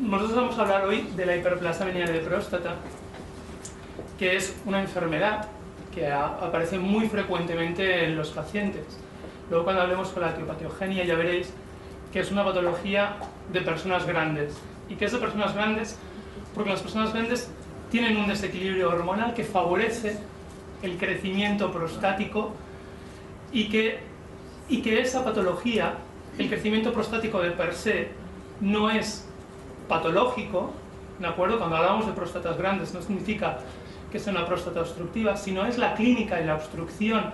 nosotros vamos a hablar hoy de la hiperplasia benigna de próstata, que es una enfermedad que aparece muy frecuentemente en los pacientes. Luego, cuando hablemos con la etiopatiogenia, ya veréis que es una patología de personas grandes. ¿Y qué es de personas grandes? Porque las personas grandes tienen un desequilibrio hormonal que favorece el crecimiento prostático y que esa patología, el crecimiento prostático de per se, no es patológico, ¿de acuerdo? Cuando hablamos de próstatas grandes no significa que sea una próstata obstructiva, sino es la clínica y la obstrucción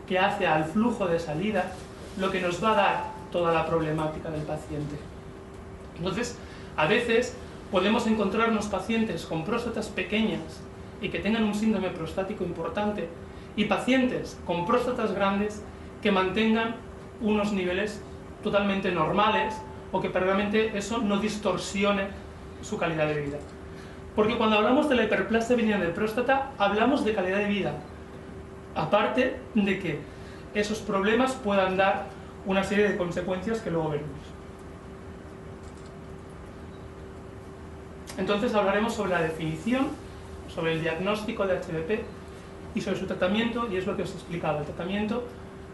que hace al flujo de salida lo que nos va a dar toda la problemática del paciente. Entonces, a veces podemos encontrarnos pacientes con próstatas pequeñas y que tengan un síndrome prostático importante, y pacientes con próstatas grandes que mantengan unos niveles totalmente normales o que realmente eso no distorsione su calidad de vida. Porque cuando hablamos de la hiperplasia benigna de próstata, hablamos de calidad de vida, aparte de que esos problemas puedan dar una serie de consecuencias que luego veremos. Entonces hablaremos sobre la definición, sobre el diagnóstico de HBP y sobre su tratamiento, y es lo que os he explicado. El tratamiento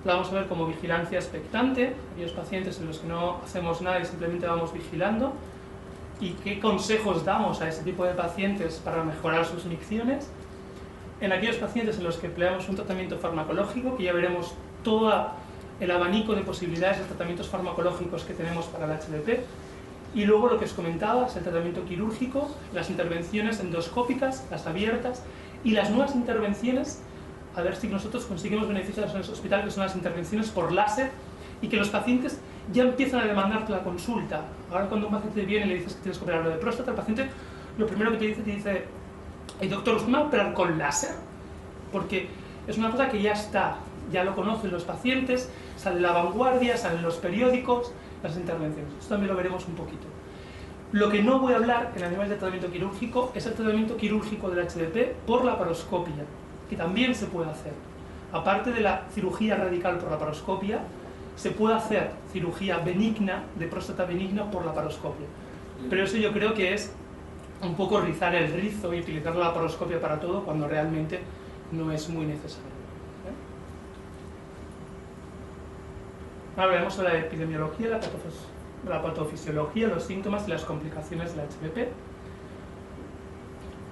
lo vamos a ver como vigilancia expectante, aquellos pacientes en los que no hacemos nada y simplemente vamos vigilando, y qué consejos damos a ese tipo de pacientes para mejorar sus micciones. En aquellos pacientes en los que empleamos un tratamiento farmacológico, que ya veremos todo el abanico de posibilidades de tratamientos farmacológicos que tenemos para el HBP, y luego lo que os comentaba es el tratamiento quirúrgico, las intervenciones endoscópicas, las abiertas, y las nuevas intervenciones, a ver si nosotros conseguimos beneficios en el hospital, que son las intervenciones por láser, y que los pacientes ya empiezan a demandar la consulta. Ahora, cuando un paciente viene y le dices que tienes que operarlo de próstata, el paciente lo primero que te dice, doctor, ¿usted me va a operar con láser? Porque es una cosa que ya está, ya lo conocen los pacientes, sale en La Vanguardia, salen los periódicos, las intervenciones. Esto también lo veremos un poquito. Lo que no voy a hablar en el nivel de tratamiento quirúrgico es el tratamiento quirúrgico del HBP por laparoscopia, que también se puede hacer. Aparte de la cirugía radical por laparoscopia, se puede hacer cirugía benigna, de próstata benigna, por laparoscopia. Pero eso yo creo que es un poco rizar el rizo y utilizar la laparoscopia para todo cuando realmente no es muy necesario. Ahora veremos sobre la epidemiología, la patofisiología, los síntomas y las complicaciones del HBP.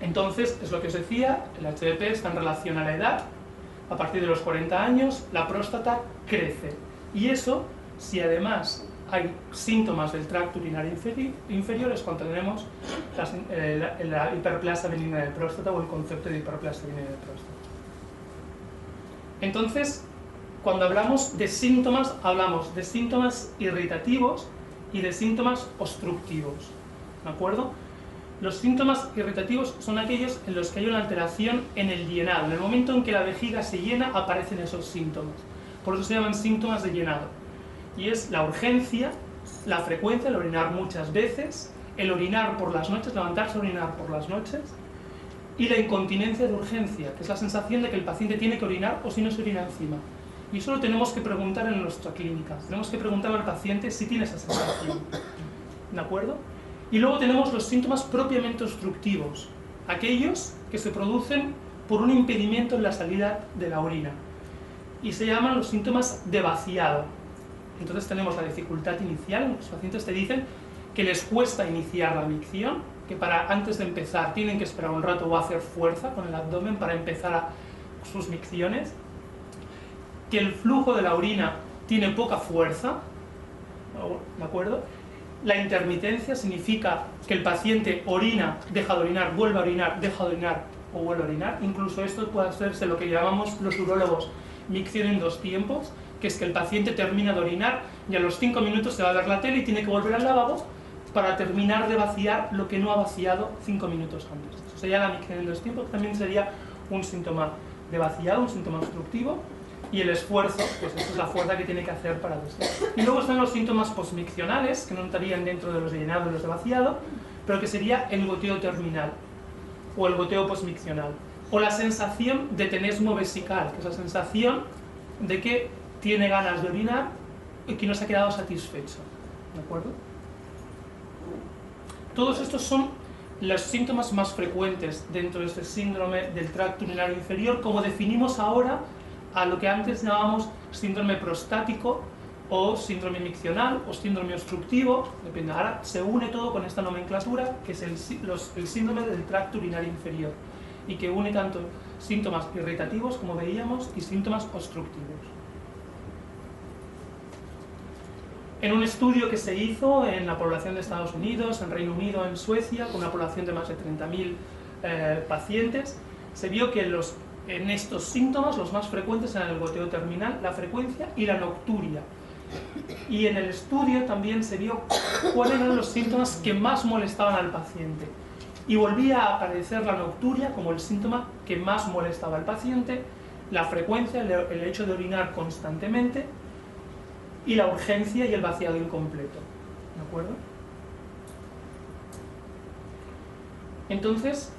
Entonces, es lo que os decía, el HBP está en relación a la edad. A partir de los 40 años, la próstata crece. Y eso, si además hay síntomas del tracto urinario inferior, es cuando tenemos la hiperplasia benigna de próstata o el concepto de hiperplasia benigna de próstata. Entonces, cuando hablamos de síntomas irritativos y de síntomas obstructivos, ¿de acuerdo? Los síntomas irritativos son aquellos en los que hay una alteración en el llenado. En el momento en que la vejiga se llena, aparecen esos síntomas. Por eso se llaman síntomas de llenado. Y es la urgencia, la frecuencia, el orinar muchas veces, el orinar por las noches, levantarse a orinar por las noches, y la incontinencia de urgencia, que es la sensación de que el paciente tiene que orinar o si no se orina encima. Y eso lo tenemos que preguntar en nuestra clínica. Tenemos que preguntar al paciente si tiene esa sensación. ¿De acuerdo? Y luego tenemos los síntomas propiamente obstructivos, aquellos que se producen por un impedimento en la salida de la orina. Y se llaman los síntomas de vaciado. Entonces tenemos la dificultad inicial. Los pacientes te dicen que les cuesta iniciar la micción, que antes de empezar tienen que esperar un rato o hacer fuerza con el abdomen para empezar sus micciones, que el flujo de la orina tiene poca fuerza, ¿de acuerdo? La intermitencia significa que el paciente orina, deja de orinar, vuelve a orinar, deja de orinar o vuelve a orinar. Incluso esto puede hacerse lo que llamamos los urólogos micción en 2 tiempos, que es que el paciente termina de orinar y a los 5 minutos se va a ver la tele y tiene que volver al lavabo para terminar de vaciar lo que no ha vaciado 5 minutos antes. Eso sería la micción en 2 tiempos, que también sería un síntoma de vaciado, un síntoma obstructivo. Y el esfuerzo, pues esa es la fuerza que tiene que hacer para eso. Y luego están los síntomas posmiccionales, que no estarían dentro de los de llenado y los de vaciado, pero que sería el goteo terminal, o el goteo posmiccional. O la sensación de tenesmo vesical, que es la sensación de que tiene ganas de orinar y que no se ha quedado satisfecho. ¿De acuerdo? Todos estos son los síntomas más frecuentes dentro de este síndrome del tracto urinario inferior, como definimos ahora a lo que antes llamábamos síndrome prostático o síndrome miccional o síndrome obstructivo, depende. Ahora se une todo con esta nomenclatura que es el síndrome del tracto urinario inferior y que une tanto síntomas irritativos, como veíamos, y síntomas obstructivos. En un estudio que se hizo en la población de Estados Unidos, en Reino Unido, en Suecia, con una población de más de 30.000 pacientes, se vio que en estos síntomas los más frecuentes eran el goteo terminal, la frecuencia y la nocturia. Y en el estudio también se vio cuáles eran los síntomas que más molestaban al paciente. Y volvía a aparecer la nocturia como el síntoma que más molestaba al paciente, la frecuencia, el hecho de orinar constantemente, y la urgencia y el vaciado incompleto. ¿De acuerdo? Entonces,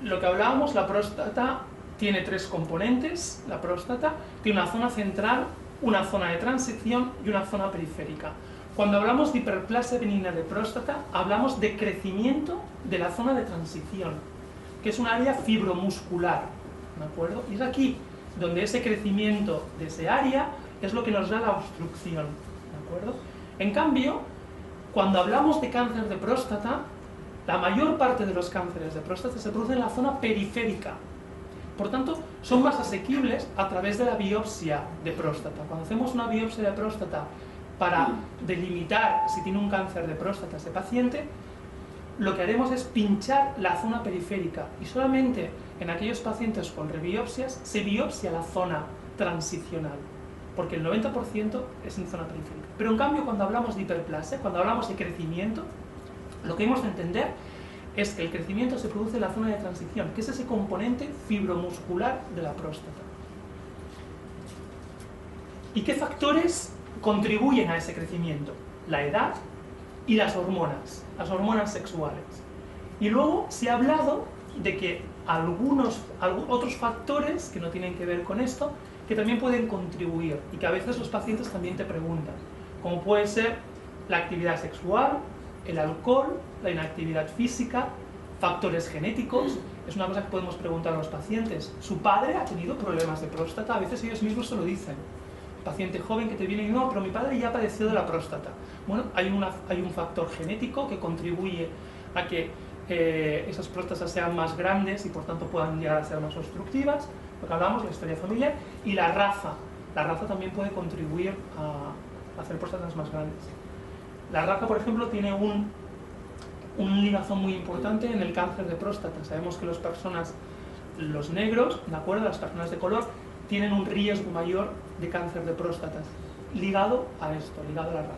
lo que hablábamos, la próstata tiene 3 componentes. La próstata tiene una zona central, una zona de transición y una zona periférica. Cuando hablamos de hiperplasia benigna de próstata, hablamos de crecimiento de la zona de transición, que es un área fibromuscular, ¿de acuerdo? Y es aquí donde ese crecimiento de ese área es lo que nos da la obstrucción, ¿de acuerdo? En cambio, cuando hablamos de cáncer de próstata, la mayor parte de los cánceres de próstata se producen en la zona periférica. Por tanto, son más asequibles a través de la biopsia de próstata. Cuando hacemos una biopsia de próstata para delimitar si tiene un cáncer de próstata ese paciente, lo que haremos es pinchar la zona periférica y solamente en aquellos pacientes con rebiopsias se biopsia la zona transicional, porque el 90% es en zona periférica. Pero en cambio, cuando hablamos de hiperplasia, cuando hablamos de crecimiento, lo que hemos de entender es que el crecimiento se produce en la zona de transición, que es ese componente fibromuscular de la próstata. ¿Y qué factores contribuyen a ese crecimiento? La edad y las hormonas sexuales. Y luego se ha hablado de que otros factores que no tienen que ver con esto, que también pueden contribuir y que a veces los pacientes también te preguntan, como puede ser la actividad sexual, el alcohol, la inactividad física, factores genéticos. Es una cosa que podemos preguntar a los pacientes. ¿Su padre ha tenido problemas de próstata? A veces ellos mismos se lo dicen. Paciente joven que te viene y no, pero mi padre ya padeció de la próstata. Bueno, hay un factor genético que contribuye a que esas próstatas sean más grandes y por tanto puedan llegar a ser más obstructivas. Lo que hablamos, la historia familiar, y la raza. La raza también puede contribuir a hacer próstatas más grandes. La raza, por ejemplo, tiene un ligazón muy importante en el cáncer de próstata. Sabemos que los negros, ¿de acuerdo?, las personas de color, tienen un riesgo mayor de cáncer de próstata, ligado a esto, ligado a la raza.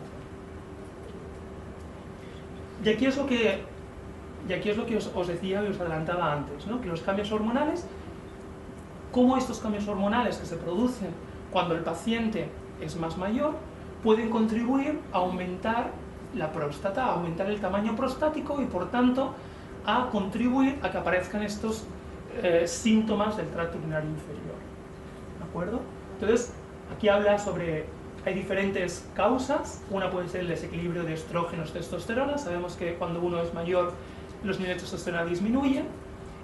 Y aquí es lo que os decía y os adelantaba antes, ¿no? Que los cambios hormonales, cómo estos cambios hormonales que se producen cuando el paciente es más mayor, pueden contribuir a aumentar la próstata, a aumentar el tamaño prostático y por tanto a contribuir a que aparezcan estos síntomas del tracto urinario inferior. ¿De acuerdo? Entonces, aquí habla sobre, hay diferentes causas. Una puede ser el desequilibrio de estrógenos, testosterona. Sabemos que cuando uno es mayor los niveles de testosterona disminuyen,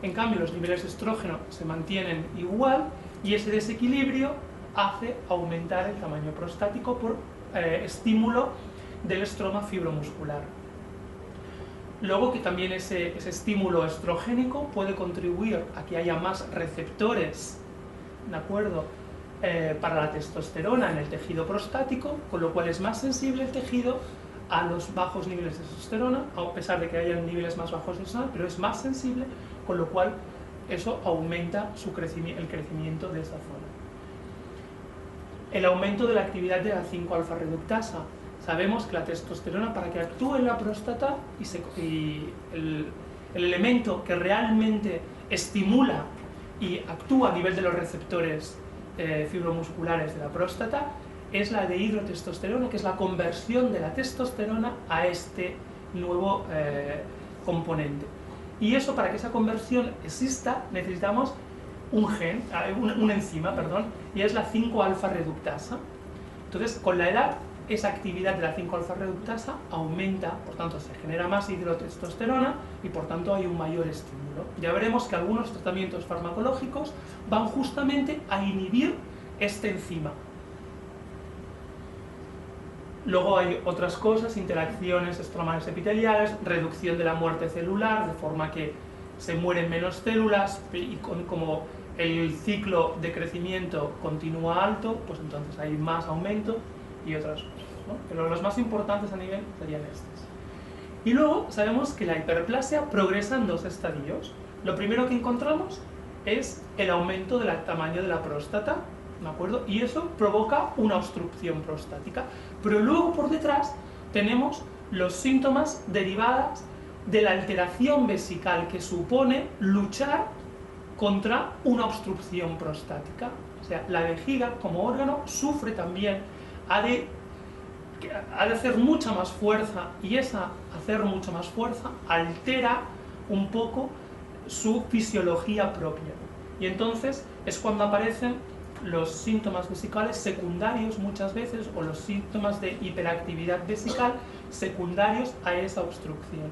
en cambio los niveles de estrógeno se mantienen igual y ese desequilibrio hace aumentar el tamaño prostático por estímulo del estroma fibromuscular. Luego que también ese estímulo estrogénico puede contribuir a que haya más receptores, ¿de acuerdo?, para la testosterona en el tejido prostático, con lo cual es más sensible el tejido a los bajos niveles de testosterona, a pesar de que haya niveles más bajos de testosterona, pero es más sensible, con lo cual eso aumenta el crecimiento de esa zona. El aumento de la actividad de la 5-alfa reductasa. Sabemos que la testosterona, para que actúe en la próstata y el elemento que realmente estimula y actúa a nivel de los receptores fibromusculares de la próstata, es la dehidrotestosterona, que es la conversión de la testosterona a este nuevo componente. Y eso, para que esa conversión exista, necesitamos una enzima, y es la 5-alfa reductasa. Entonces, con la edad esa actividad de la 5-alfa-reductasa aumenta, por tanto se genera más hidrotestosterona y por tanto hay un mayor estímulo. Ya veremos que algunos tratamientos farmacológicos van justamente a inhibir esta enzima. Luego hay otras cosas, interacciones estromales epiteliales, reducción de la muerte celular, de forma que se mueren menos células y como el ciclo de crecimiento continúa alto, pues entonces hay más aumento y otras cosas, ¿no? Pero los más importantes a nivel serían estos. Y luego sabemos que la hiperplasia progresa en 2 estadios. Lo primero que encontramos es el aumento del tamaño de la próstata, ¿de acuerdo? Y eso provoca una obstrucción prostática. Pero luego por detrás tenemos los síntomas derivados de la alteración vesical que supone luchar contra una obstrucción prostática. O sea, la vejiga como órgano sufre también, ha de hacer mucha más fuerza, y esa hacer mucha más fuerza altera un poco su fisiología propia. Y entonces es cuando aparecen los síntomas vesicales secundarios muchas veces, o los síntomas de hiperactividad vesical secundarios a esa obstrucción.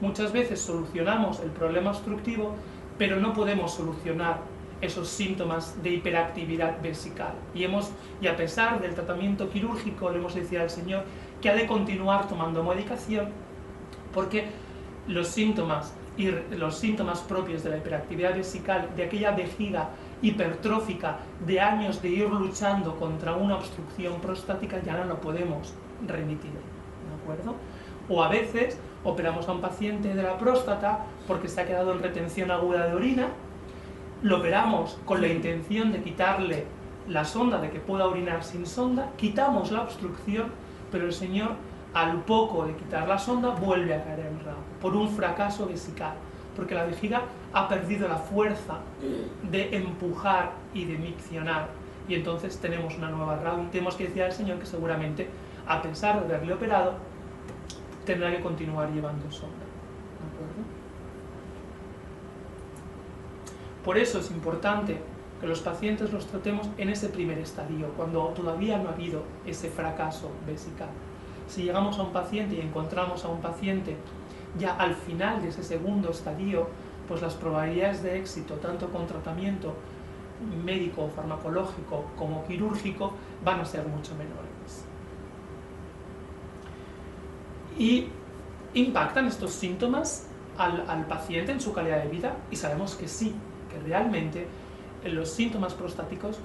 Muchas veces solucionamos el problema obstructivo, pero no podemos solucionar esos síntomas de hiperactividad vesical. Y a pesar del tratamiento quirúrgico, le hemos dicho al Señor que ha de continuar tomando medicación, porque los síntomas propios de la hiperactividad vesical, de aquella vejiga hipertrófica de años de ir luchando contra una obstrucción prostática, ya no lo podemos remitir, ¿de acuerdo? O a veces operamos a un paciente de la próstata porque se ha quedado en retención aguda de orina, lo operamos con la intención de quitarle la sonda, de que pueda orinar sin sonda, quitamos la obstrucción, pero el Señor, al poco de quitar la sonda, vuelve a caer en ramo, por un fracaso vesical, porque la vejiga ha perdido la fuerza de empujar y de miccionar, y entonces tenemos una nueva RAW, y tenemos que decir al Señor que seguramente, a pesar de haberle operado, tendrá que continuar llevando sonda. ¿De acuerdo? Por eso es importante que los pacientes los tratemos en ese primer estadio, cuando todavía no ha habido ese fracaso vesical. Si llegamos a un paciente y encontramos a un paciente ya al final de ese segundo estadio, pues las probabilidades de éxito, tanto con tratamiento médico, farmacológico como quirúrgico, van a ser mucho menores. Y impactan estos síntomas al paciente en su calidad de vida, y sabemos que sí, que realmente los síntomas prostáticos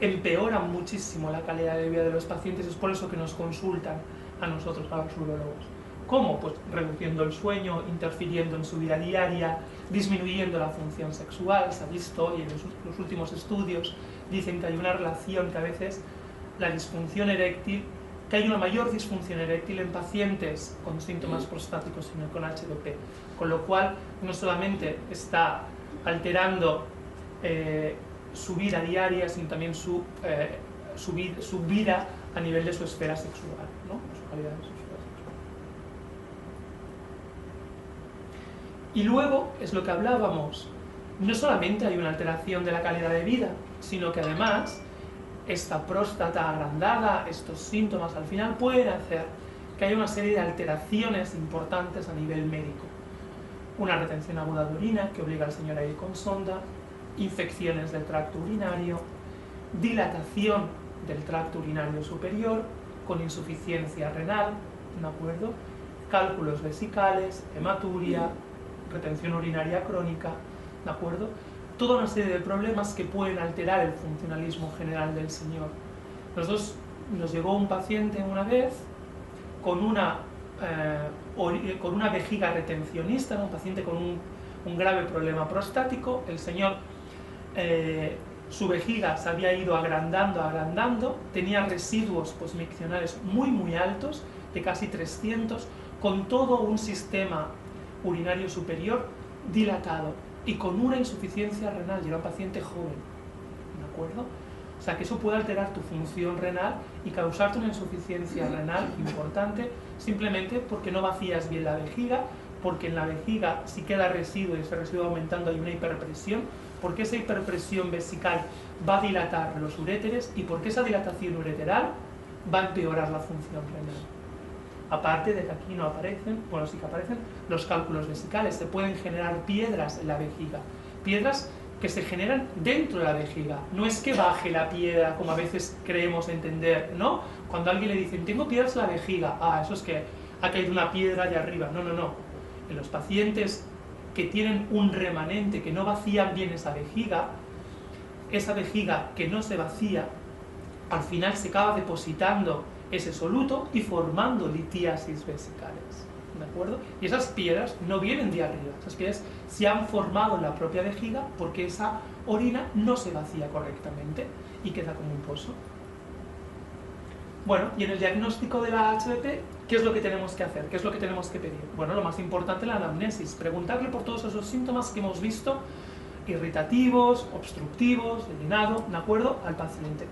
empeoran muchísimo la calidad de vida de los pacientes. Es por eso que nos consultan a nosotros, a los urólogos. ¿Cómo? Pues reduciendo el sueño, interfiriendo en su vida diaria, disminuyendo la función sexual. Se ha visto, y en los últimos estudios dicen que hay una relación, que a veces la disfunción eréctil, que hay una mayor disfunción eréctil en pacientes con síntomas prostáticos, sino con HDP, con lo cual no solamente está alterando su vida diaria, sino también su vida a nivel de su esfera sexual, ¿no? Su calidad de su esfera sexual. Y luego, es lo que hablábamos, no solamente hay una alteración de la calidad de vida, sino que además esta próstata agrandada, estos síntomas al final pueden hacer que haya una serie de alteraciones importantes a nivel médico. Una retención aguda de orina que obliga al Señor a ir con sonda, infecciones del tracto urinario, dilatación del tracto urinario superior con insuficiencia renal, ¿de acuerdo? Cálculos vesicales, hematuria, retención urinaria crónica, ¿de acuerdo? Toda una serie de problemas que pueden alterar el funcionalismo general del Señor. Nos llegó un paciente una vez con una vejiga retencionista, ¿no? Un paciente con un grave problema prostático. El Señor, su vejiga se había ido agrandando, tenía residuos posmiccionales muy altos, de casi 300, con todo un sistema urinario superior dilatado y con una insuficiencia renal, y era un paciente joven, ¿de acuerdo? O sea que eso puede alterar tu función renal y causarte una insuficiencia renal importante, simplemente porque no vacías bien la vejiga, porque en la vejiga si queda residuo y ese residuo aumentando hay una hiperpresión, porque esa hiperpresión vesical va a dilatar los uréteres, y porque esa dilatación ureteral va a empeorar la función renal. Aparte de que aquí no aparecen, bueno, sí que aparecen los cálculos vesicales, se pueden generar piedras en la vejiga, piedras que se generan dentro de la vejiga. No es que baje la piedra como a veces creemos entender, ¿no? Cuando a alguien le dicen, tengo piedras en la vejiga, eso es que ha caído una piedra allá arriba. No, no, no. En los pacientes que tienen un remanente, que no vacían bien esa vejiga que no se vacía, al final se acaba depositando ese soluto y formando litiasis vesicales, ¿de acuerdo? Y esas piedras no vienen de arriba, esas piedras se han formado en la propia vejiga porque esa orina no se vacía correctamente y queda como un pozo. Bueno, y en el diagnóstico de la HBP, ¿qué es lo que tenemos que hacer? ¿Qué es lo que tenemos que pedir? Bueno, lo más importante es la anamnesis, preguntarle por todos esos síntomas que hemos visto, irritativos, obstructivos, de llenado, ¿de acuerdo?, al paciente.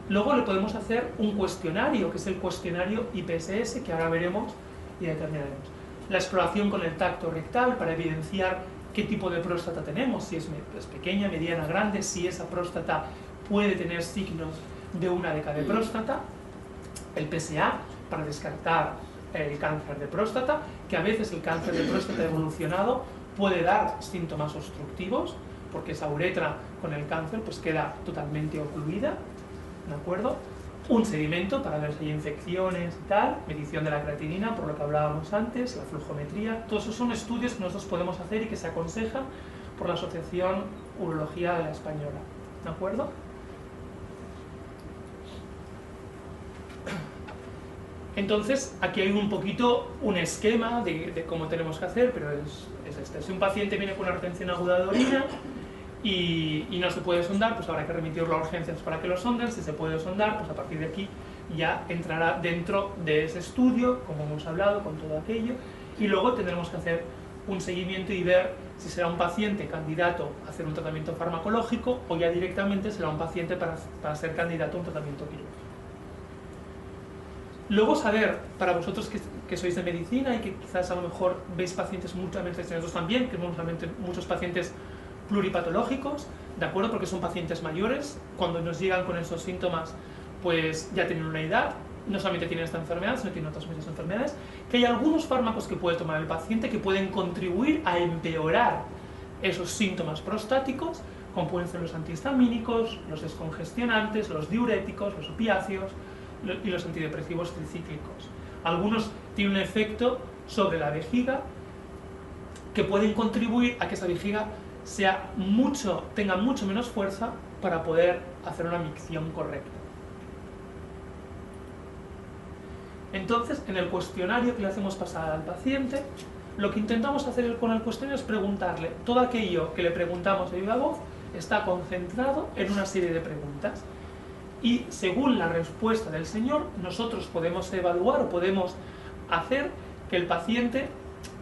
Luego le podemos hacer un cuestionario, que es el cuestionario IPSS, que ahora veremos y determinaremos. La exploración con el tacto rectal para evidenciar qué tipo de próstata tenemos, si es pequeña, mediana, grande, si esa próstata puede tener signos de una deca de próstata. El PSA para descartar el cáncer de próstata, que a veces el cáncer de próstata evolucionado puede dar síntomas obstructivos, porque esa uretra con el cáncer pues queda totalmente ocluida, ¿de acuerdo? Un seguimiento para ver si hay infecciones y tal, medición de la creatinina, por lo que hablábamos antes, la flujometría, todos esos son estudios que nosotros podemos hacer y que se aconsejan por la Asociación Urología de la Española, ¿de acuerdo? Entonces, aquí hay un poquito un esquema de cómo tenemos que hacer, pero es este. Si un paciente viene con una retención aguda de orina y no se puede sondar, pues habrá que remitirlo a urgencias para que lo sonden. Si se puede sondar, pues a partir de aquí ya entrará dentro de ese estudio, como hemos hablado, con todo aquello, y luego tendremos que hacer un seguimiento y ver si será un paciente candidato a hacer un tratamiento farmacológico o ya directamente será un paciente para ser candidato a un tratamiento quirúrgico. Luego saber, para vosotros que sois de medicina y que quizás a lo mejor veis pacientes mutuamente nosotros también, que vemos realmente muchos pacientes pluripatológicos, ¿de acuerdo? Porque son pacientes mayores, cuando nos llegan con esos síntomas, pues ya tienen una edad, no solamente tienen esta enfermedad, sino tienen otras muchas enfermedades, que hay algunos fármacos que puede tomar el paciente que pueden contribuir a empeorar esos síntomas prostáticos, como pueden ser los antihistamínicos, los descongestionantes, los diuréticos, los opiáceos y los antidepresivos tricíclicos. Algunos tienen un efecto sobre la vejiga que pueden contribuir a que esa vejiga tenga mucho menos fuerza para poder hacer una micción correcta. Entonces, en el cuestionario que le hacemos pasar al paciente, lo que intentamos hacer con el cuestionario es preguntarle todo aquello que le preguntamos de viva voz, está concentrado en una serie de preguntas. Y según la respuesta del señor, nosotros podemos evaluar o podemos hacer que el paciente,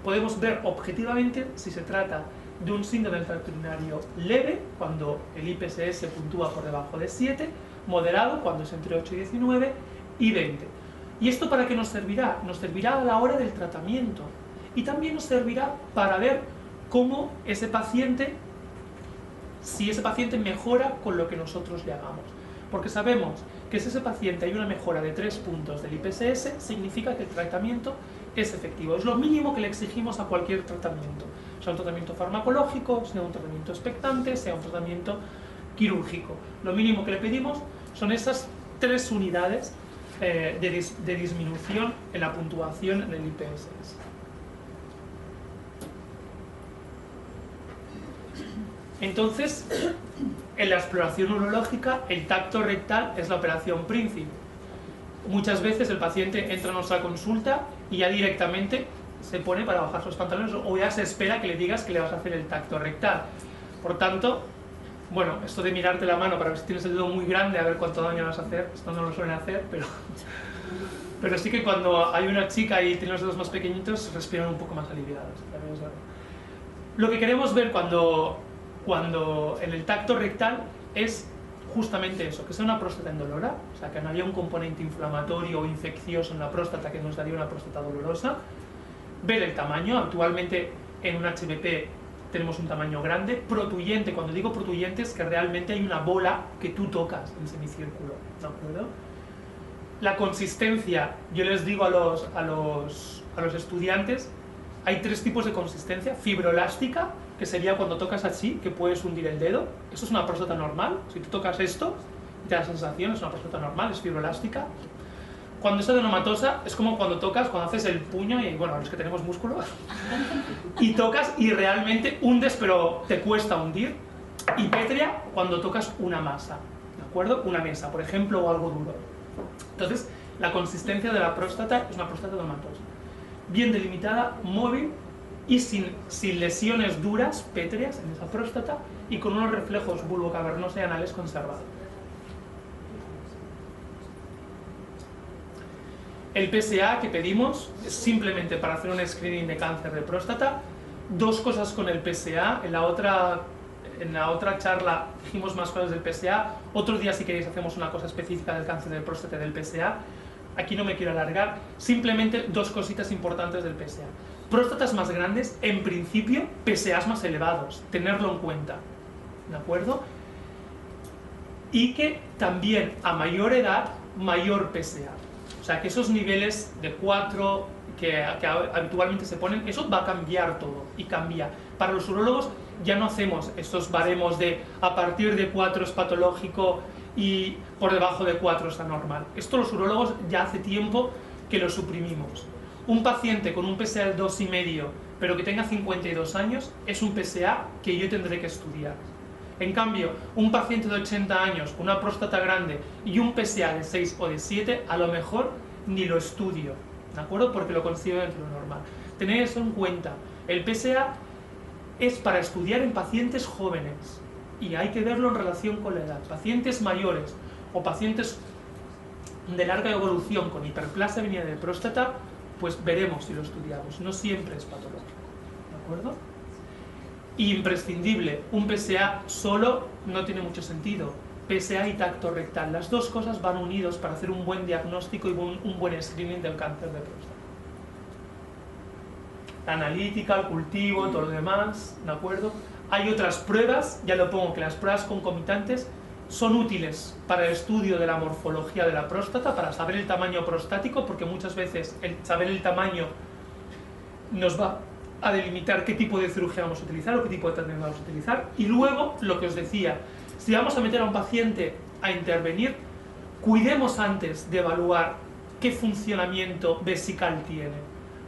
podemos ver objetivamente si se trata de un síndrome del tracto urinario leve, cuando el IPSS puntúa por debajo de 7, moderado, cuando es entre 8 y 19, y 20. ¿Y esto para qué nos servirá? Nos servirá a la hora del tratamiento. Y también nos servirá para ver cómo ese paciente, si ese paciente mejora con lo que nosotros le hagamos. Porque sabemos que si ese paciente hay una mejora de 3 puntos del IPSS, significa que el tratamiento es efectivo. Es lo mínimo que le exigimos a cualquier tratamiento. Sea un tratamiento farmacológico, sea un tratamiento expectante, sea un tratamiento quirúrgico. Lo mínimo que le pedimos son esas 3 unidades de disminución en la puntuación del IPSS. Entonces, en la exploración urológica, el tacto rectal es la operación príncipe. Muchas veces el paciente entra a nuestra consulta y ya directamente se pone para bajar sus pantalones o ya se espera que le digas que le vas a hacer el tacto rectal. Por tanto, bueno, esto de mirarte la mano para ver si tienes el dedo muy grande a ver cuánto daño vas a hacer, esto no lo suelen hacer, pero sí que cuando hay una chica y tiene los dedos más pequeñitos, respiran un poco más aliviados. Lo que queremos ver cuando en el tacto rectal es justamente eso, que sea una próstata indolora, o sea, que no haya un componente inflamatorio o infeccioso en la próstata que nos daría una próstata dolorosa. Ver el tamaño, actualmente en un HBP tenemos un tamaño grande, protuyente. Cuando digo protuyente es que realmente hay una bola que tú tocas en semicírculo, ¿de acuerdo? La consistencia, yo les digo a los estudiantes, hay 3 tipos de consistencia. Fibroelástica, que sería cuando tocas así, que puedes hundir el dedo. Eso es una próstata normal. Si tú tocas esto y te da sensación, es una próstata normal, es fibroelástica. Cuando es adenomatosa, es como cuando tocas, cuando haces el puño, y bueno, los que tenemos músculo, y tocas y realmente hundes, pero te cuesta hundir. Y pétrea, cuando tocas una masa, ¿de acuerdo? Una mesa, por ejemplo, o algo duro. Entonces, la consistencia de la próstata es una próstata adenomatosa. Bien delimitada, móvil y sin lesiones duras, pétreas en esa próstata, y con unos reflejos bulbocavernosos y anales conservados. El PSA que pedimos es simplemente para hacer un screening de cáncer de próstata. 2 cosas con el PSA. En la otra charla dijimos más cosas del PSA. Otro día, si queréis, hacemos una cosa específica del cáncer de próstata y del PSA. Aquí no me quiero alargar. Simplemente 2 cositas importantes del PSA. Próstatas más grandes, en principio, PSAs más elevados. Tenerlo en cuenta. ¿De acuerdo? Y que también a mayor edad, mayor PSA. O sea, que esos niveles de 4 que habitualmente se ponen, eso va a cambiar todo, y cambia. Para los urólogos ya no hacemos estos baremos de a partir de 4 es patológico y por debajo de 4 es anormal. Esto los urólogos ya hace tiempo que lo suprimimos. Un paciente con un PSA de 2,5, pero que tenga 52 años, es un PSA que yo tendré que estudiar. En cambio, un paciente de 80 años con una próstata grande y un PSA de 6 o de 7, a lo mejor ni lo estudio, ¿de acuerdo? Porque lo considero dentro de lo normal. Tened eso en cuenta. El PSA es para estudiar en pacientes jóvenes y hay que verlo en relación con la edad. Pacientes mayores o pacientes de larga evolución con hiperplasia benigna de próstata, pues veremos si lo estudiamos. No siempre es patológico, ¿de acuerdo? Imprescindible, un PSA solo no tiene mucho sentido. PSA y tacto rectal, las 2 cosas van unidos para hacer un buen diagnóstico y un buen screening del cáncer de próstata. La analítica, el cultivo, todo lo demás, ¿de acuerdo? Hay otras pruebas, ya lo pongo, que las pruebas concomitantes son útiles para el estudio de la morfología de la próstata, para saber el tamaño prostático, porque muchas veces saber el tamaño nos va a delimitar qué tipo de cirugía vamos a utilizar o qué tipo de tratamiento vamos a utilizar. Y luego, lo que os decía, si vamos a meter a un paciente a intervenir, cuidemos antes de evaluar qué funcionamiento vesical tiene,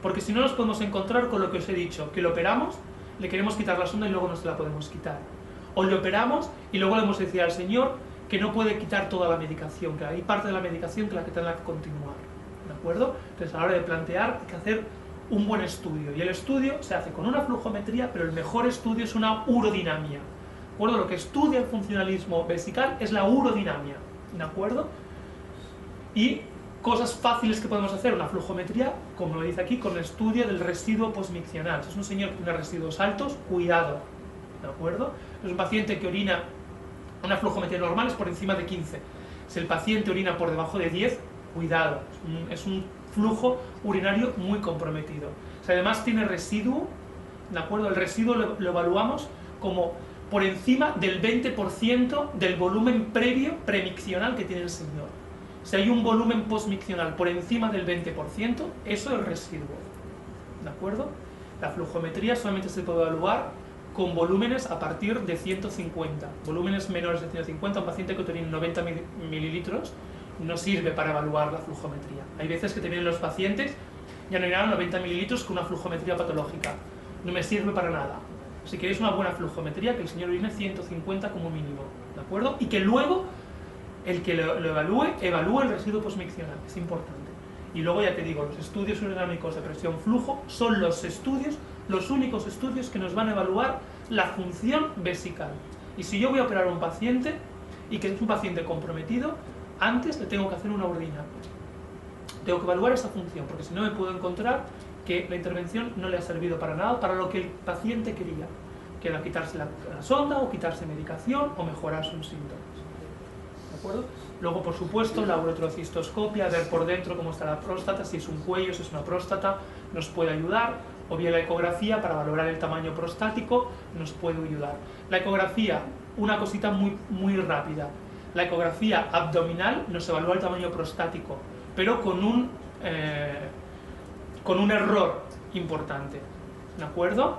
porque si no nos podemos encontrar con lo que os he dicho, que lo operamos, le queremos quitar la sonda y luego no se la podemos quitar, o le operamos y luego le hemos de decir al señor que no puede quitar toda la medicación, que hay parte de la medicación que la que tendrá que continuar, ¿de acuerdo? Entonces, a la hora de plantear, hay que hacer un buen estudio, y el estudio se hace con una flujometría, pero el mejor estudio es una urodinamia, ¿de acuerdo? Lo que estudia el funcionalismo vesical es la urodinamia, ¿de acuerdo? Y cosas fáciles que podemos hacer, una flujometría, como lo dice aquí, con el estudio del residuo posmiccional. Si es un señor que tiene residuos altos, cuidado, ¿de acuerdo? Es un paciente que orina, una flujometría normal es por encima de 15. Si el paciente orina por debajo de 10, cuidado, es un flujo urinario muy comprometido. Si además tiene residuo, ¿de acuerdo? El residuo lo evaluamos como por encima del 20% del volumen previo premiccional que tiene el señor. Si hay un volumen postmiccional por encima del 20%, eso es residuo, ¿de acuerdo? La flujometría solamente se puede evaluar con volúmenes a partir de 150. Volúmenes menores de 150, un paciente que tiene 90 mililitros no sirve para evaluar la flujometría. Hay veces que te vienen los pacientes y han orinado 90 mililitros con una flujometría patológica. No me sirve para nada. Si queréis una buena flujometría, que el señor orine 150 como mínimo, ¿de acuerdo? Y que luego el que lo evalúe el residuo posmiccional, es importante. Y luego ya te digo, los estudios urodinámicos de presión-flujo son los únicos estudios que nos van a evaluar la función vesical. Y si yo voy a operar a un paciente y que es un paciente comprometido, antes le tengo que hacer una urodinamia. Tengo que evaluar esa función, porque si no me puedo encontrar que la intervención no le ha servido para nada, para lo que el paciente quería, que era quitarse la sonda o quitarse medicación o mejorar sus síntomas. ¿De acuerdo? Luego, por supuesto, la uretrocistoscopia, ver por dentro cómo está la próstata, si es un cuello, si es una próstata, nos puede ayudar, o bien la ecografía para valorar el tamaño prostático nos puede ayudar. La ecografía, una cosita muy rápida. La ecografía abdominal nos evalúa el tamaño prostático. pero con un error importante, ¿de acuerdo?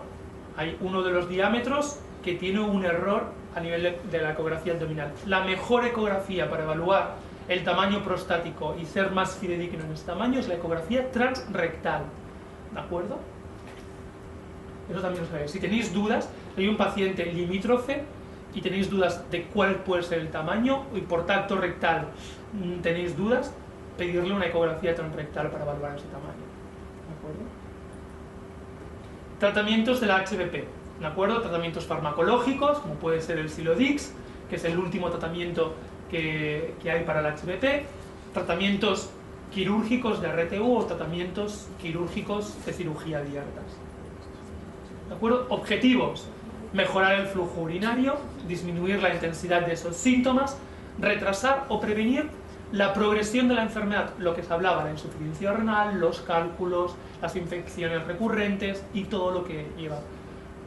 Hay uno de los diámetros que tiene un error a nivel de la ecografía abdominal. La mejor ecografía para evaluar el tamaño prostático y ser más fidedigno en ese tamaño es la ecografía transrectal, ¿de acuerdo? Eso también lo sabéis. Si tenéis dudas, hay un paciente limítrofe y tenéis dudas de cuál puede ser el tamaño, y por tacto rectal tenéis dudas, pedirle una ecografía transrectal para evaluar ese tamaño, ¿de acuerdo? Tratamientos de la HBP, ¿de acuerdo? Tratamientos farmacológicos, como puede ser el Silodix, que es el último tratamiento que hay para la HBP, tratamientos quirúrgicos de RTU o tratamientos quirúrgicos de cirugía abiertas. ¿De acuerdo? Objetivos: mejorar el flujo urinario, disminuir la intensidad de esos síntomas, retrasar o prevenir la progresión de la enfermedad, lo que se hablaba, la insuficiencia renal, los cálculos, las infecciones recurrentes y todo lo que lleva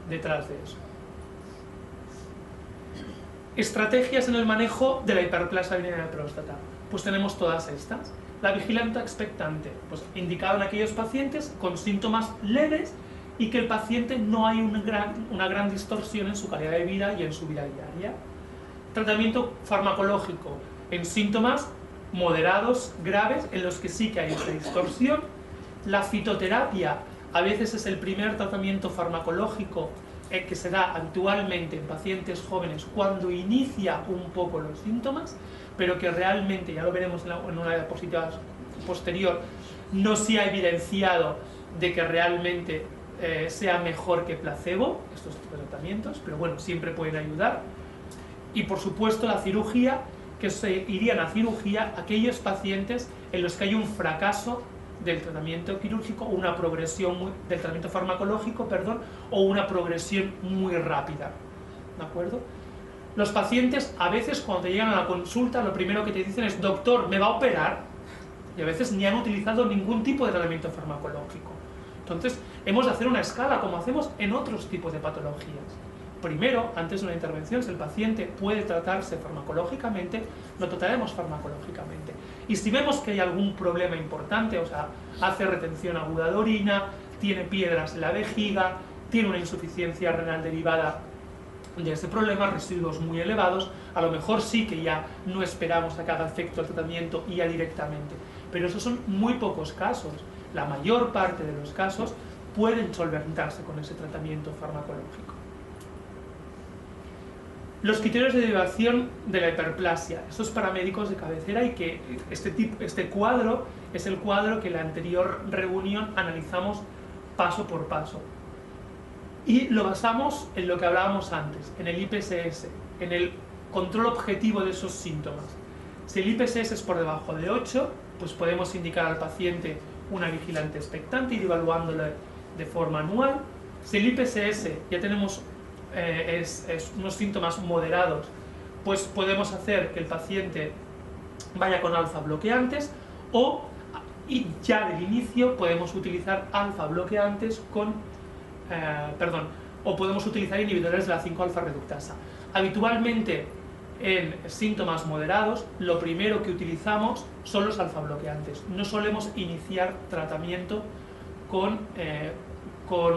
detrás de eso. Estrategias en el manejo de la hiperplasia biliar de próstata. Pues tenemos todas estas. La vigilancia expectante, pues indicada en aquellos pacientes con síntomas leves y que el paciente no hay una gran distorsión en su calidad de vida y en su vida diaria. Tratamiento farmacológico en síntomas moderados, graves, en los que sí que hay esta distorsión. La fitoterapia a veces es el primer tratamiento farmacológico que se da habitualmente en pacientes jóvenes cuando inicia un poco los síntomas, pero que realmente, ya lo veremos en una diapositiva posterior, no se ha evidenciado de que realmente sea mejor que placebo, estos tipos de tratamientos, pero bueno, siempre pueden ayudar. Y por supuesto la cirugía, que se irían a cirugía aquellos pacientes en los que hay un fracaso del tratamiento quirúrgico, una progresión del tratamiento farmacológico, perdón, o una progresión muy rápida, ¿de acuerdo? Los pacientes a veces cuando te llegan a la consulta lo primero que te dicen es: doctor, ¿me va a operar? Y a veces ni han utilizado ningún tipo de tratamiento farmacológico. Entonces hemos de hacer una escala como hacemos en otros tipos de patologías. Primero, antes de una intervención, si el paciente puede tratarse farmacológicamente, lo trataremos farmacológicamente. Y si vemos que hay algún problema importante, o sea, hace retención aguda de orina, tiene piedras en la vejiga, tiene una insuficiencia renal derivada de ese problema, residuos muy elevados, a lo mejor sí que ya no esperamos a que haga efecto el tratamiento y ya directamente. Pero esos son muy pocos casos. La mayor parte de los casos pueden solventarse con ese tratamiento farmacológico. Los criterios de derivación de la hiperplasia, esto es para médicos de cabecera, y que este cuadro es el cuadro que en la anterior reunión analizamos paso por paso. Y lo basamos en lo que hablábamos antes, en el IPSS, en el control objetivo de esos síntomas. Si el IPSS es por debajo de 8, pues podemos indicar al paciente una vigilante expectante y ir evaluándolo de forma anual. Si el IPSS ya tenemos unos síntomas moderados, pues podemos hacer que el paciente vaya con alfa bloqueantes, y ya del inicio podemos utilizar alfa bloqueantes o podemos utilizar inhibidores de la 5-alfa reductasa. Habitualmente en síntomas moderados lo primero que utilizamos son los alfa bloqueantes. No solemos iniciar tratamiento con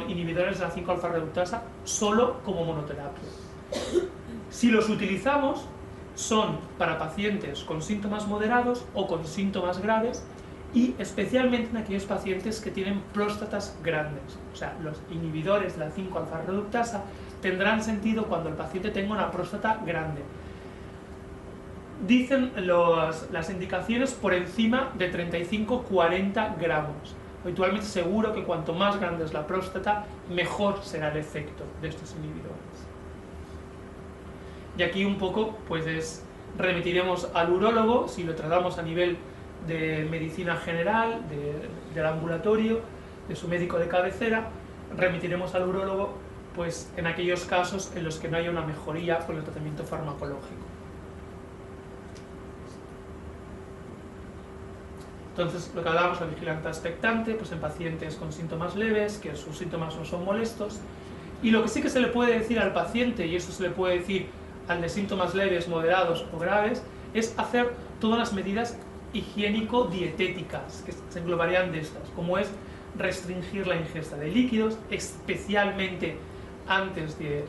inhibidores de la 5-alfa reductasa solo como monoterapia. Si los utilizamos son para pacientes con síntomas moderados o con síntomas graves, y especialmente en aquellos pacientes que tienen próstatas grandes. O sea, los inhibidores de la 5-alfa reductasa tendrán sentido cuando el paciente tenga una próstata grande. Dicen las indicaciones por encima de 35-40 gramos. Habitualmente seguro que cuanto más grande es la próstata, mejor será el efecto de estos inhibidores. Y aquí un poco pues remitiremos al urólogo si lo tratamos a nivel de medicina general, del ambulatorio, de su médico de cabecera. Remitiremos al urólogo pues en aquellos casos en los que no haya una mejoría con el tratamiento farmacológico. Entonces, lo que hablábamos, la vigilancia expectante, pues en pacientes con síntomas leves, que sus síntomas no son molestos. Y lo que sí que se le puede decir al paciente, y eso se le puede decir al de síntomas leves, moderados o graves, es hacer todas las medidas higiénico-dietéticas, que se englobarían de estas, como es restringir la ingesta de líquidos, especialmente antes de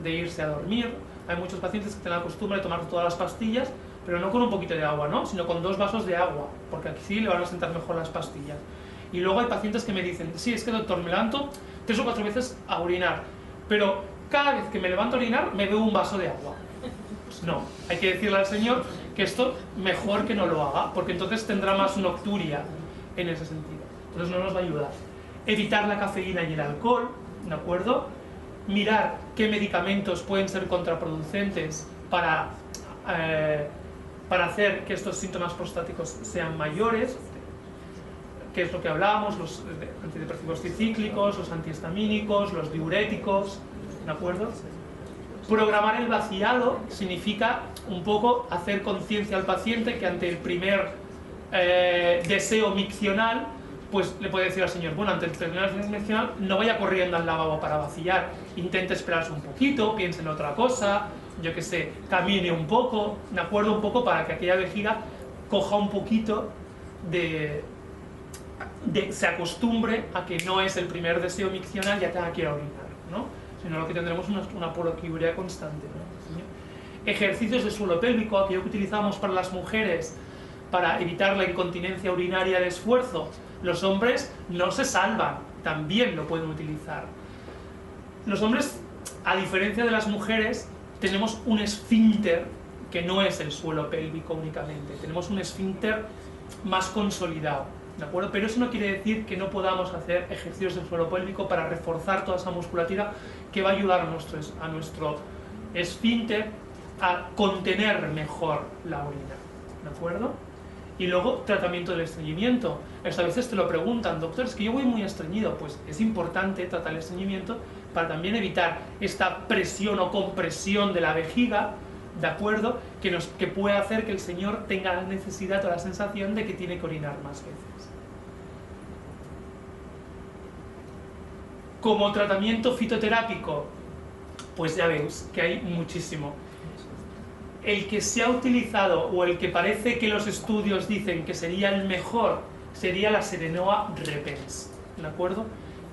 irse a dormir. Hay muchos pacientes que tienen la costumbre de tomar todas las pastillas, pero no con un poquito de agua, ¿no? Sino con 2 vasos de agua, porque aquí sí le van a sentar mejor las pastillas. Y luego hay pacientes que me dicen, sí, es que doctor, me levanto 3 o 4 veces a orinar, pero cada vez que me levanto a orinar me bebo un vaso de agua. Pues no, hay que decirle al señor que esto mejor que no lo haga, porque entonces tendrá más nocturia en ese sentido. Entonces no nos va a ayudar. Evitar la cafeína y el alcohol, ¿de acuerdo? Mirar qué medicamentos pueden ser contraproducentes para hacer que estos síntomas prostáticos sean mayores, que es lo que hablábamos, los antidepresivos tricíclicos, los antihistamínicos, los diuréticos, ¿de acuerdo? Programar el vaciado significa un poco hacer conciencia al paciente que ante el primer deseo miccional, pues le puede decir al señor, bueno, ante el primer deseo miccional no vaya corriendo al lavabo para vaciar, intente esperarse un poquito, piense en otra cosa, yo que sé, camine un poco, ¿de acuerdo? Un poco para que aquella vejiga coja un poquito se acostumbre a que no es el primer deseo miccional, ya tenga que ir a orinar, ¿no? Sino lo que tendremos es una poroquiuria constante, ¿no? Ejercicios de suelo pélvico, aquello que utilizamos para las mujeres para evitar la incontinencia urinaria de esfuerzo. Los hombres no se salvan, también lo pueden utilizar. Los hombres, a diferencia de las mujeres, tenemos un esfínter que no es el suelo pélvico únicamente, tenemos un esfínter más consolidado, ¿de acuerdo? Pero eso no quiere decir que no podamos hacer ejercicios del suelo pélvico para reforzar toda esa musculatura que va a ayudar a nuestro esfínter a contener mejor la orina, ¿de acuerdo? Y luego, tratamiento del estreñimiento. A veces te lo preguntan, doctor, es que yo voy muy estreñido. Pues es importante tratar el estreñimiento para también evitar esta presión o compresión de la vejiga, ¿de acuerdo? Que puede hacer que el señor tenga la necesidad o la sensación de que tiene que orinar más veces. Como tratamiento fitoterápico, pues ya veis que hay muchísimo. El que se ha utilizado o el que parece que los estudios dicen que sería el mejor sería la Serenoa repens, ¿de acuerdo?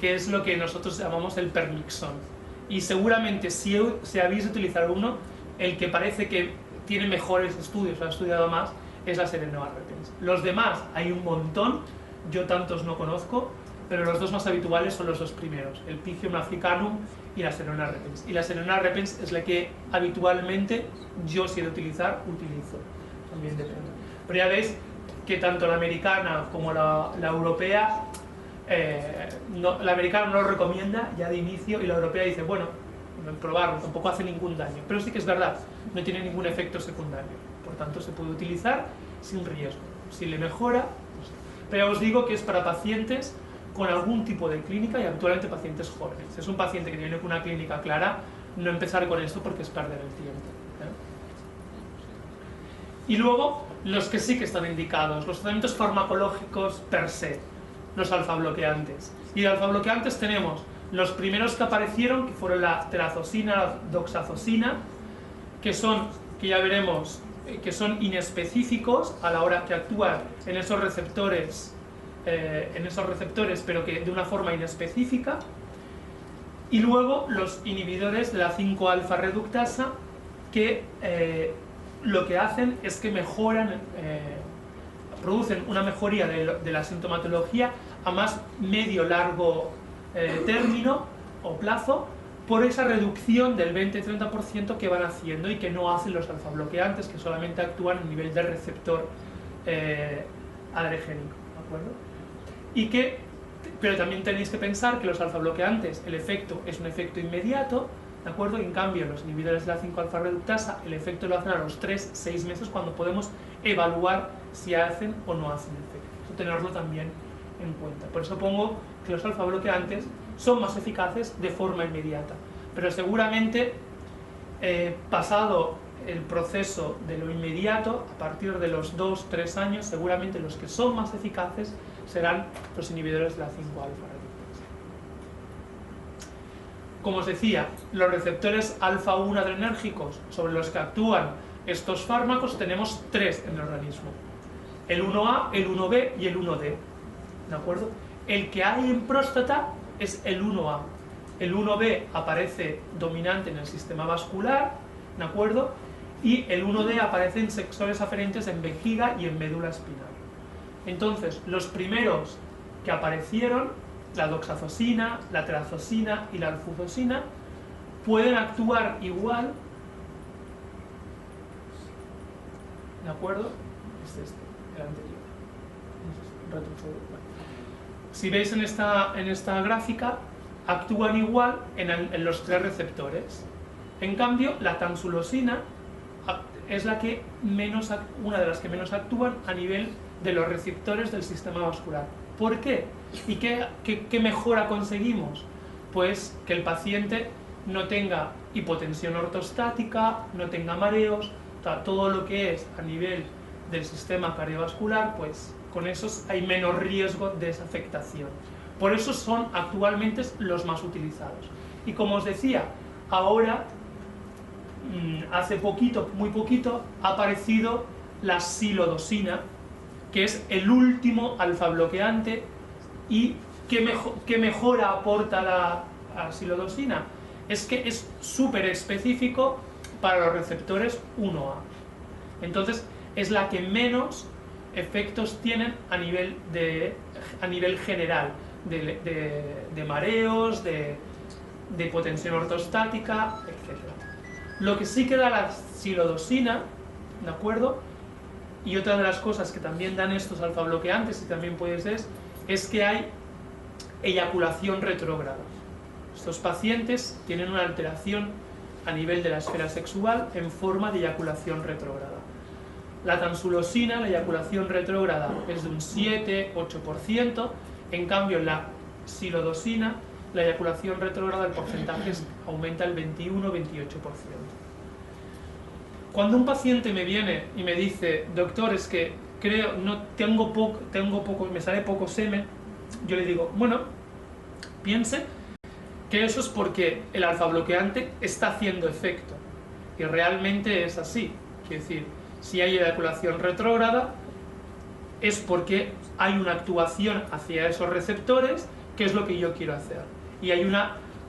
Que es lo que nosotros llamamos el Permixon. Y seguramente si habéis utilizado uno, el que parece que tiene mejores estudios, lo ha estudiado más, es la Serenoa repens. Los demás hay un montón, yo tantos no conozco, pero los 2 más habituales son los 2 primeros, el Pythium africanum y la Serenoa repens. Y la Serenoa repens es la que habitualmente yo, si he de utilizar, utilizo. También depende. Pero ya veis que tanto la americana como la europea, la americana no lo recomienda ya de inicio y la europea dice, bueno, probarlo, tampoco hace ningún daño. Pero sí que es verdad, no tiene ningún efecto secundario. Por tanto, se puede utilizar sin riesgo. Si le mejora, no sé. Pero ya os digo que es para pacientes con algún tipo de clínica y habitualmente pacientes jóvenes. Si es un paciente que tiene una clínica clara, no empezar con esto porque es perder el tiempo, ¿eh? Y luego, los que sí que están indicados, los tratamientos farmacológicos per se, los alfabloqueantes. Y de alfabloqueantes tenemos los primeros que aparecieron, que fueron la terazosina, la doxazosina, que ya veremos, que son inespecíficos a la hora que actúan en esos receptores, pero que de una forma inespecífica. Y luego los inhibidores de la 5-alfa reductasa, que lo que hacen es que producen una mejoría de la sintomatología a más medio-largo término o plazo, por esa reducción del 20-30% que van haciendo y que no hacen los alfabloqueantes, que solamente actúan a nivel del receptor adrenérgico, ¿de acuerdo? Pero también tenéis que pensar que los alfabloqueantes, el efecto es un efecto inmediato, ¿de acuerdo? En cambio, los inhibidores de la 5-alfa reductasa, el efecto lo hacen a los 3-6 meses, cuando podemos evaluar si hacen o no hacen efecto. Eso tenerlo también en cuenta. Por eso pongo que los alfabloqueantes son más eficaces de forma inmediata, pero seguramente pasado el proceso de lo inmediato, a partir de los 2-3 años, seguramente los que son más eficaces serán los inhibidores de la 5-alfa reductasa. Como os decía, los receptores alfa-1 adrenérgicos sobre los que actúan estos fármacos tenemos 3 en el organismo. el 1A, el 1B y el 1D, ¿de acuerdo? El que hay en próstata es el 1A. El 1B aparece dominante en el sistema vascular, ¿de acuerdo? Y el 1D aparece en sectores aferentes en vejiga y en médula espinal. Entonces, los primeros que aparecieron, la doxazosina, la trazosina y la alfuzosina, pueden actuar igual, ¿de acuerdo? El anterior. Si veis en esta gráfica, actúan igual en los 3 receptores. En cambio, la tamsulosina es una de las que menos actúan a nivel de los receptores del sistema vascular. ¿Por qué? ¿Y qué mejora conseguimos? Pues que el paciente no tenga hipotensión ortostática, no tenga mareos, todo lo que es a nivel del sistema cardiovascular, pues con esos hay menos riesgo de esa afectación. Por eso son actualmente los más utilizados. Y como os decía, ahora, hace poquito, muy poquito, ha aparecido la silodosina, que es el último alfa bloqueante. ¿Y qué mejora aporta la silodosina? Es que es súper específico para los receptores 1A. Entonces, es la que menos efectos tienen a nivel general, de mareos, de hipotensión ortostática, etc. Lo que sí que da la silodosina, ¿de acuerdo? Y otra de las cosas que también dan estos alfa bloqueantes, y también puede ser, es que hay eyaculación retrógrada. Estos pacientes tienen una alteración a nivel de la esfera sexual en forma de eyaculación retrógrada. La tamsulosina, la eyaculación retrógrada, es de un 7-8%, en cambio la silodosina, la eyaculación retrógrada, el porcentaje aumenta el 21-28%. Cuando un paciente me viene y me dice, doctor, es que creo, tengo poco, me sale poco semen, yo le digo, bueno, piense que eso es porque el alfa bloqueante está haciendo efecto, y realmente es así. Quiero decir, si hay eyaculación retrógrada es porque hay una actuación hacia esos receptores, que es lo que yo quiero hacer, y hay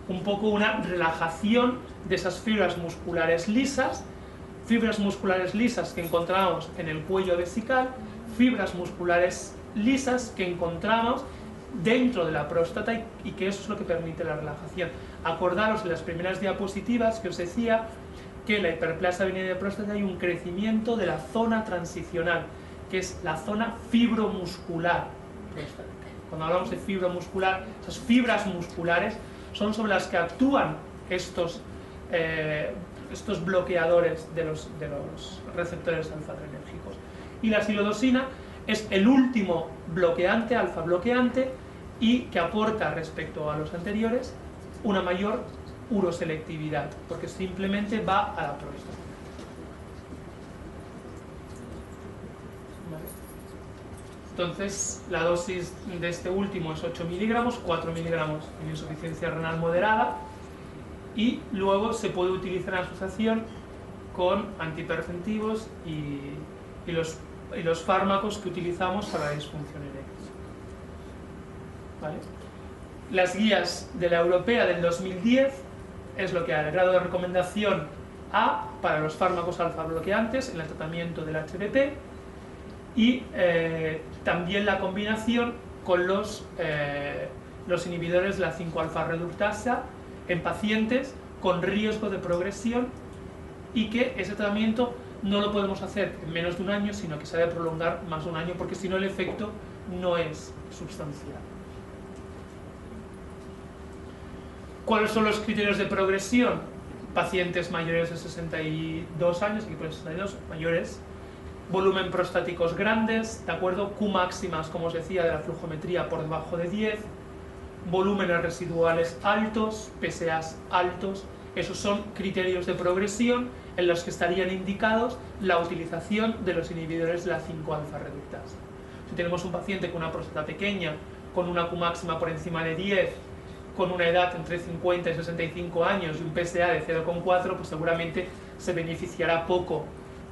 un poco una relajación de esas fibras musculares lisas que encontramos en el cuello vesical, fibras musculares lisas que encontramos dentro de la próstata, y que eso es lo que permite la relajación. Acordaros en las primeras diapositivas que os decía que en la hiperplasia benigna de próstata hay un crecimiento de la zona transicional, que es la zona fibromuscular prostática. Cuando hablamos de fibromuscular, esas fibras musculares son sobre las que actúan estos bloqueadores de los receptores alfa-adrenérgicos. Y la silodosina es el último bloqueante, alfa bloqueante, y que aporta respecto a los anteriores una mayor uroselectividad, porque simplemente va a la próstata. Entonces, la dosis de este último es 8 miligramos, 4 miligramos en insuficiencia renal moderada, y luego se puede utilizar en asociación con antihipertensivos y los fármacos que utilizamos para la disfunción eréctil. ¿Vale? Las guías de la europea del 2010 es lo que hay: el grado de recomendación A para los fármacos alfa bloqueantes en el tratamiento del HPP, y también la combinación con los inhibidores de la 5-alfa reductasa en pacientes con riesgo de progresión, y que ese tratamiento no lo podemos hacer en menos de un año, sino que se debe prolongar más de un año, porque si no el efecto no es sustancial. ¿Cuáles son los criterios de progresión? Pacientes mayores de 62 años, aquí pone 62, mayores, volumen prostáticos grandes, ¿de acuerdo? Q máximas, como os decía, de la flujometría por debajo de 10, volúmenes residuales altos, PSAs altos. Esos son criterios de progresión en los que estarían indicados la utilización de los inhibidores de la 5-alfa reductasa. Si tenemos un paciente con una próstata pequeña, con una Q máxima por encima de 10, con una edad entre 50 y 65 años y un PSA de 0,4, pues seguramente se beneficiará poco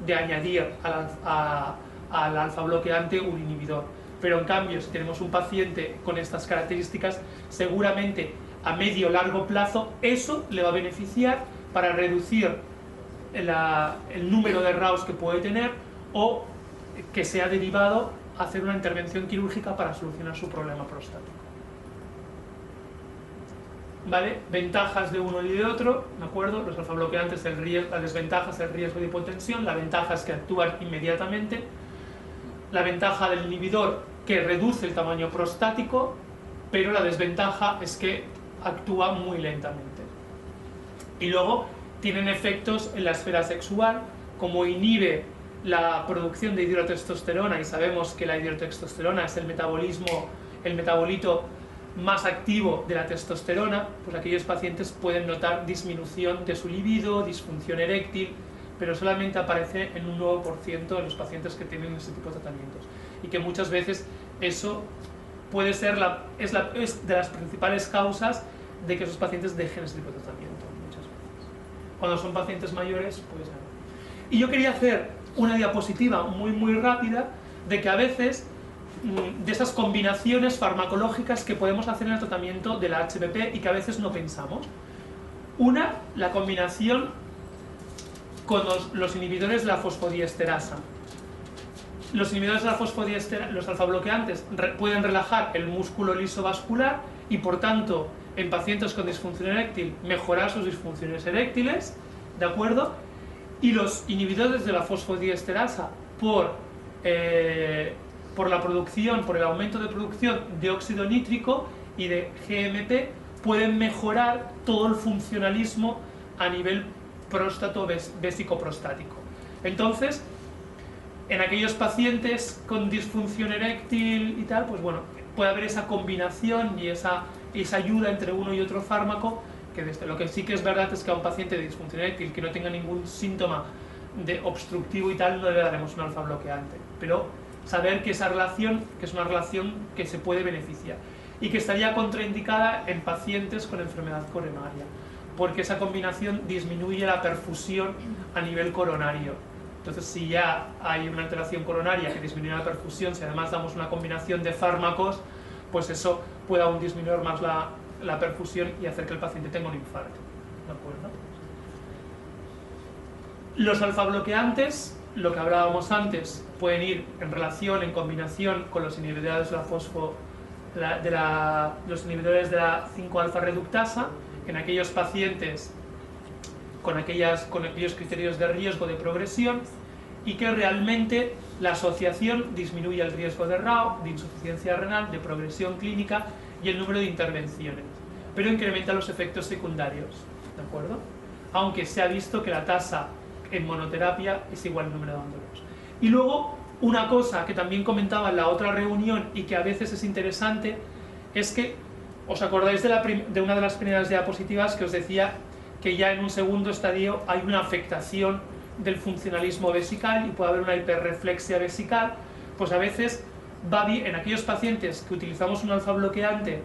de añadir a al alfa bloqueante un inhibidor. Pero en cambio, si tenemos un paciente con estas características, seguramente a medio o largo plazo eso le va a beneficiar para reducir el número de RAOs que puede tener, o que sea derivado a hacer una intervención quirúrgica para solucionar su problema prostático. ¿Vale? Ventajas de uno y de otro, ¿de acuerdo? Los alfa bloqueantes, las desventajas, el riesgo de hipotensión. La ventaja es que actúan inmediatamente. La ventaja del inhibidor, que reduce el tamaño prostático, pero la desventaja es que actúa muy lentamente. Y luego tienen efectos en la esfera sexual, como inhibe la producción de hidrotestosterona, y sabemos que la hidrotestosterona es el metabolito más activo de la testosterona, pues aquellos pacientes pueden notar disminución de su libido, disfunción eréctil, pero solamente aparece en un 9% de los pacientes que tienen ese tipo de tratamientos, y que muchas veces eso puede ser es de las principales causas de que esos pacientes dejen ese tipo de tratamiento muchas veces. Cuando son pacientes mayores, pues ya no. Y yo quería hacer una diapositiva muy rápida de que a veces de esas combinaciones farmacológicas que podemos hacer en el tratamiento de la HPP y que a veces no pensamos. Una, la combinación con los inhibidores de la fosfodiesterasa. Los inhibidores de la fosfodiesterasa, los alfabloqueantes, pueden relajar el músculo liso vascular y, por tanto, en pacientes con disfunción eréctil, mejorar sus disfunciones eréctiles, ¿de acuerdo? Y los inhibidores de la fosfodiesterasa, por la producción, por el aumento de producción de óxido nítrico y de GMP, pueden mejorar todo el funcionalismo a nivel próstato-vésico-prostático. Entonces, en aquellos pacientes con disfunción eréctil y tal, pues bueno, puede haber esa combinación y esa ayuda entre uno y otro fármaco, que desde lo que sí que es verdad es que a un paciente de disfunción eréctil que no tenga ningún síntoma de obstructivo y tal, no le daremos un alfa bloqueante, pero saber que esa relación, que es una relación que se puede beneficiar y que estaría contraindicada en pacientes con enfermedad coronaria, porque esa combinación disminuye la perfusión a nivel coronario. Entonces, si ya hay una alteración coronaria que disminuye la perfusión, si además damos una combinación de fármacos, pues eso puede aún disminuir más la perfusión y hacer que el paciente tenga un infarto. ¿De acuerdo? Los alfabloqueantes, lo que hablábamos antes, pueden ir en relación, en combinación con los inhibidores de los inhibidores de la 5-alfa reductasa en aquellos pacientes con aquellos criterios de riesgo de progresión, y que realmente la asociación disminuye el riesgo de RAO, de insuficiencia renal, de progresión clínica y el número de intervenciones, pero incrementa los efectos secundarios, ¿de acuerdo? Aunque se ha visto que la tasa en monoterapia es igual al número de abandonos. Y luego, una cosa que también comentaba en la otra reunión y que a veces es interesante, es que, ¿os acordáis de una de las primeras diapositivas que os decía que ya en un segundo estadio hay una afectación del funcionalismo vesical y puede haber una hiperreflexia vesical? Pues a veces va bien en aquellos pacientes que utilizamos un alfa bloqueante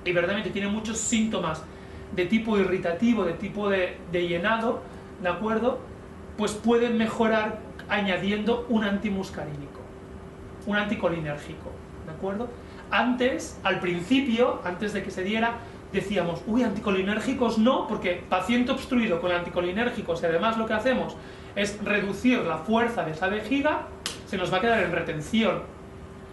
y verdaderamente tienen muchos síntomas de tipo irritativo, de tipo de llenado, ¿de acuerdo? Pues pueden mejorar añadiendo un antimuscarínico, un anticolinérgico, ¿de acuerdo? Antes, al principio, antes de que se diera, decíamos, uy, anticolinérgicos no, porque paciente obstruido con anticolinérgicos, y además lo que hacemos es reducir la fuerza de esa vejiga, se nos va a quedar en retención,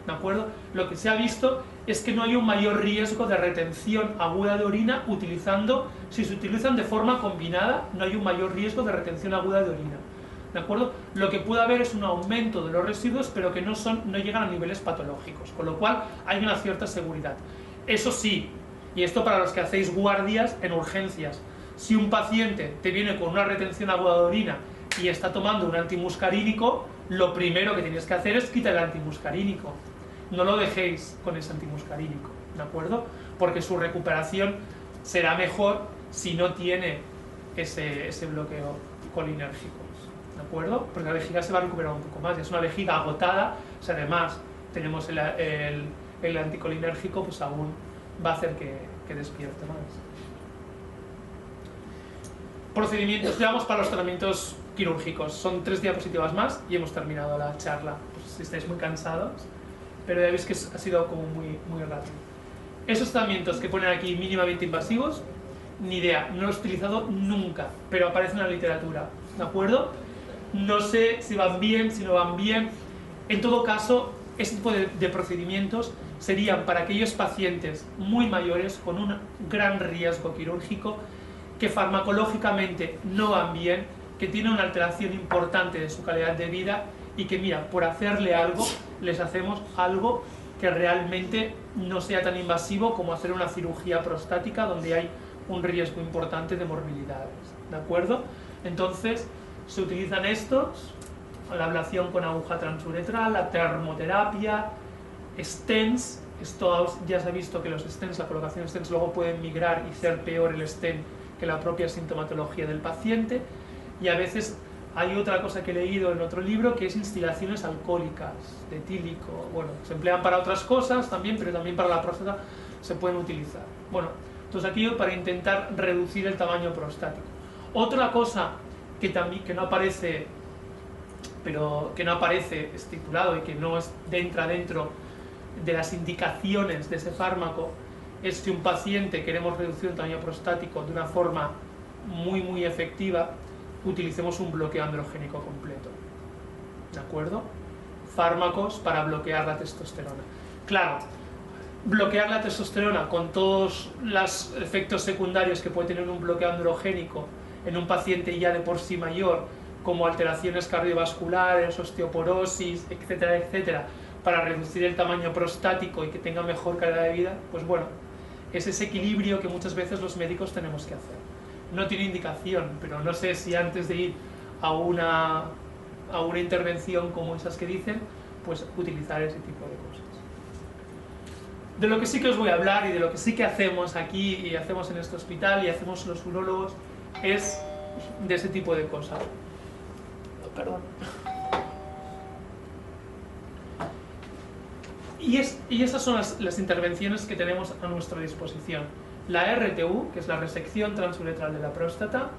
¿de acuerdo? Lo que se ha visto es que no hay un mayor riesgo de retención aguda de orina si se utilizan de forma combinada, no hay un mayor riesgo de retención aguda de orina, ¿de acuerdo? Lo que puede haber es un aumento de los residuos, pero que no llegan a niveles patológicos, con lo cual hay una cierta seguridad. Eso sí, y esto para los que hacéis guardias en urgencias, si un paciente te viene con una retención aguda de orina y está tomando un antimuscarínico, lo primero que tenéis que hacer es quitar el antimuscarínico. No lo dejéis con ese antimuscarínico, ¿de acuerdo? Porque su recuperación será mejor si no tiene ese bloqueo colinérgico, ¿de acuerdo? Porque la vejiga se va a recuperar un poco más. Ya es una vejiga agotada, si además tenemos el anticolinérgico, pues aún va a hacer que despierte más. Procedimientos, digamos, para los tratamientos quirúrgicos. Son 3 diapositivas más y hemos terminado la charla. Pues si estáis muy cansados, pero ya veis que ha sido como muy rápido. Esos tratamientos que ponen aquí mínimamente invasivos, ni idea, no los he utilizado nunca, pero aparecen en la literatura, ¿de acuerdo? No sé si van bien, si no van bien. En todo caso, este tipo de procedimientos serían para aquellos pacientes muy mayores con un gran riesgo quirúrgico, que farmacológicamente no van bien, que tienen una alteración importante de su calidad de vida y que, mira, por hacerle algo, les hacemos algo que realmente no sea tan invasivo como hacer una cirugía prostática donde hay un riesgo importante de morbilidades, ¿de acuerdo? Entonces, se utilizan estos, la ablación con aguja transuretral, la termoterapia, stents. Esto ya se ha visto que los stents, la colocación de stents luego pueden migrar y ser peor el stent que la propia sintomatología del paciente. Y a veces hay otra cosa que he leído en otro libro, que es instilaciones alcohólicas de etílico. Bueno, se emplean para otras cosas también, pero también para la próstata se pueden utilizar. Bueno, entonces aquí para intentar reducir el tamaño prostático. Otra cosa que no aparece, pero que no aparece estipulado y que no entra dentro de las indicaciones de ese fármaco, es si un paciente queremos reducir el tamaño prostático de una forma muy efectiva, utilicemos un bloqueo androgénico completo, ¿de acuerdo? Fármacos para bloquear la testosterona. Claro, bloquear la testosterona con todos los efectos secundarios que puede tener un bloqueo androgénico en un paciente ya de por sí mayor, como alteraciones cardiovasculares, osteoporosis, etcétera, etcétera, para reducir el tamaño prostático y que tenga mejor calidad de vida, pues bueno, es ese equilibrio que muchas veces los médicos tenemos que hacer. No tiene indicación, pero no sé si antes de ir a una intervención como esas que dicen, pues utilizar ese tipo de cosas. De lo que sí que os voy a hablar y de lo que sí que hacemos aquí y hacemos en este hospital y hacemos los urólogos es de ese tipo de cosas. Perdón. Y esas son las intervenciones que tenemos a nuestra disposición. La RTU, que es la resección transuretral de la próstata,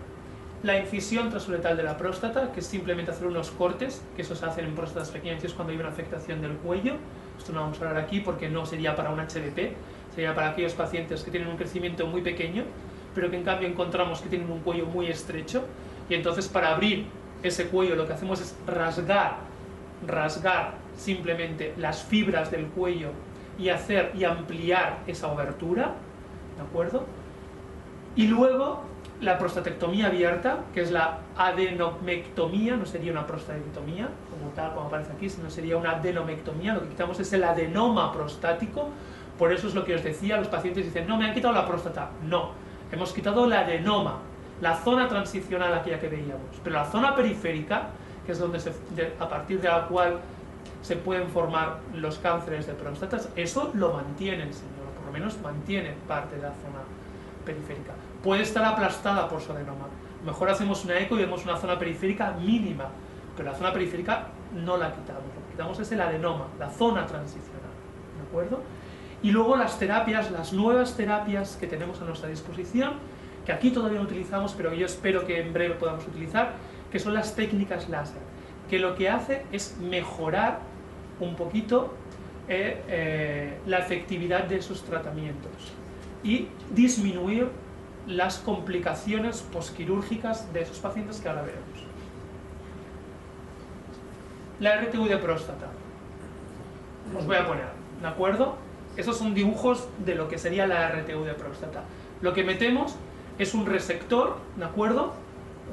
la incisión transuretral de la próstata, que es simplemente hacer unos cortes, que eso se hacen en próstatas pequeñas y es cuando hay una afectación del cuello. Esto no vamos a hablar aquí porque no sería para un HDP, sería para aquellos pacientes que tienen un crecimiento muy pequeño, pero que en cambio encontramos que tienen un cuello muy estrecho, y entonces para abrir ese cuello lo que hacemos es rasgar simplemente las fibras del cuello y ampliar esa abertura, ¿de acuerdo? Y luego la prostatectomía abierta, que es la adenomectomía, no sería una prostatectomía como tal, como aparece aquí, sino sería una adenomectomía. Lo que quitamos es el adenoma prostático. Por eso es lo que os decía, los pacientes dicen, no, me han quitado la próstata. No, hemos quitado el adenoma, la zona transicional aquella que veíamos, pero la zona periférica, que es donde a partir de la cual se pueden formar los cánceres de próstatas, eso lo mantiene el señor, por lo menos mantiene parte de la zona periférica. Puede estar aplastada por su adenoma. Mejor hacemos una eco y vemos una zona periférica mínima, pero la zona periférica no la quitamos. Lo que quitamos es el adenoma, la zona transicional, ¿de acuerdo? Y luego las terapias, las nuevas terapias que tenemos a nuestra disposición, que aquí todavía no utilizamos, pero yo espero que en breve podamos utilizar, que son las técnicas láser, que lo que hace es mejorar un poquito la efectividad de esos tratamientos y disminuir las complicaciones posquirúrgicas de esos pacientes que ahora veremos. La RTU de próstata, os voy a poner, ¿de acuerdo? Estos son dibujos de lo que sería la RTU de próstata. Lo que metemos es un resector, ¿de acuerdo?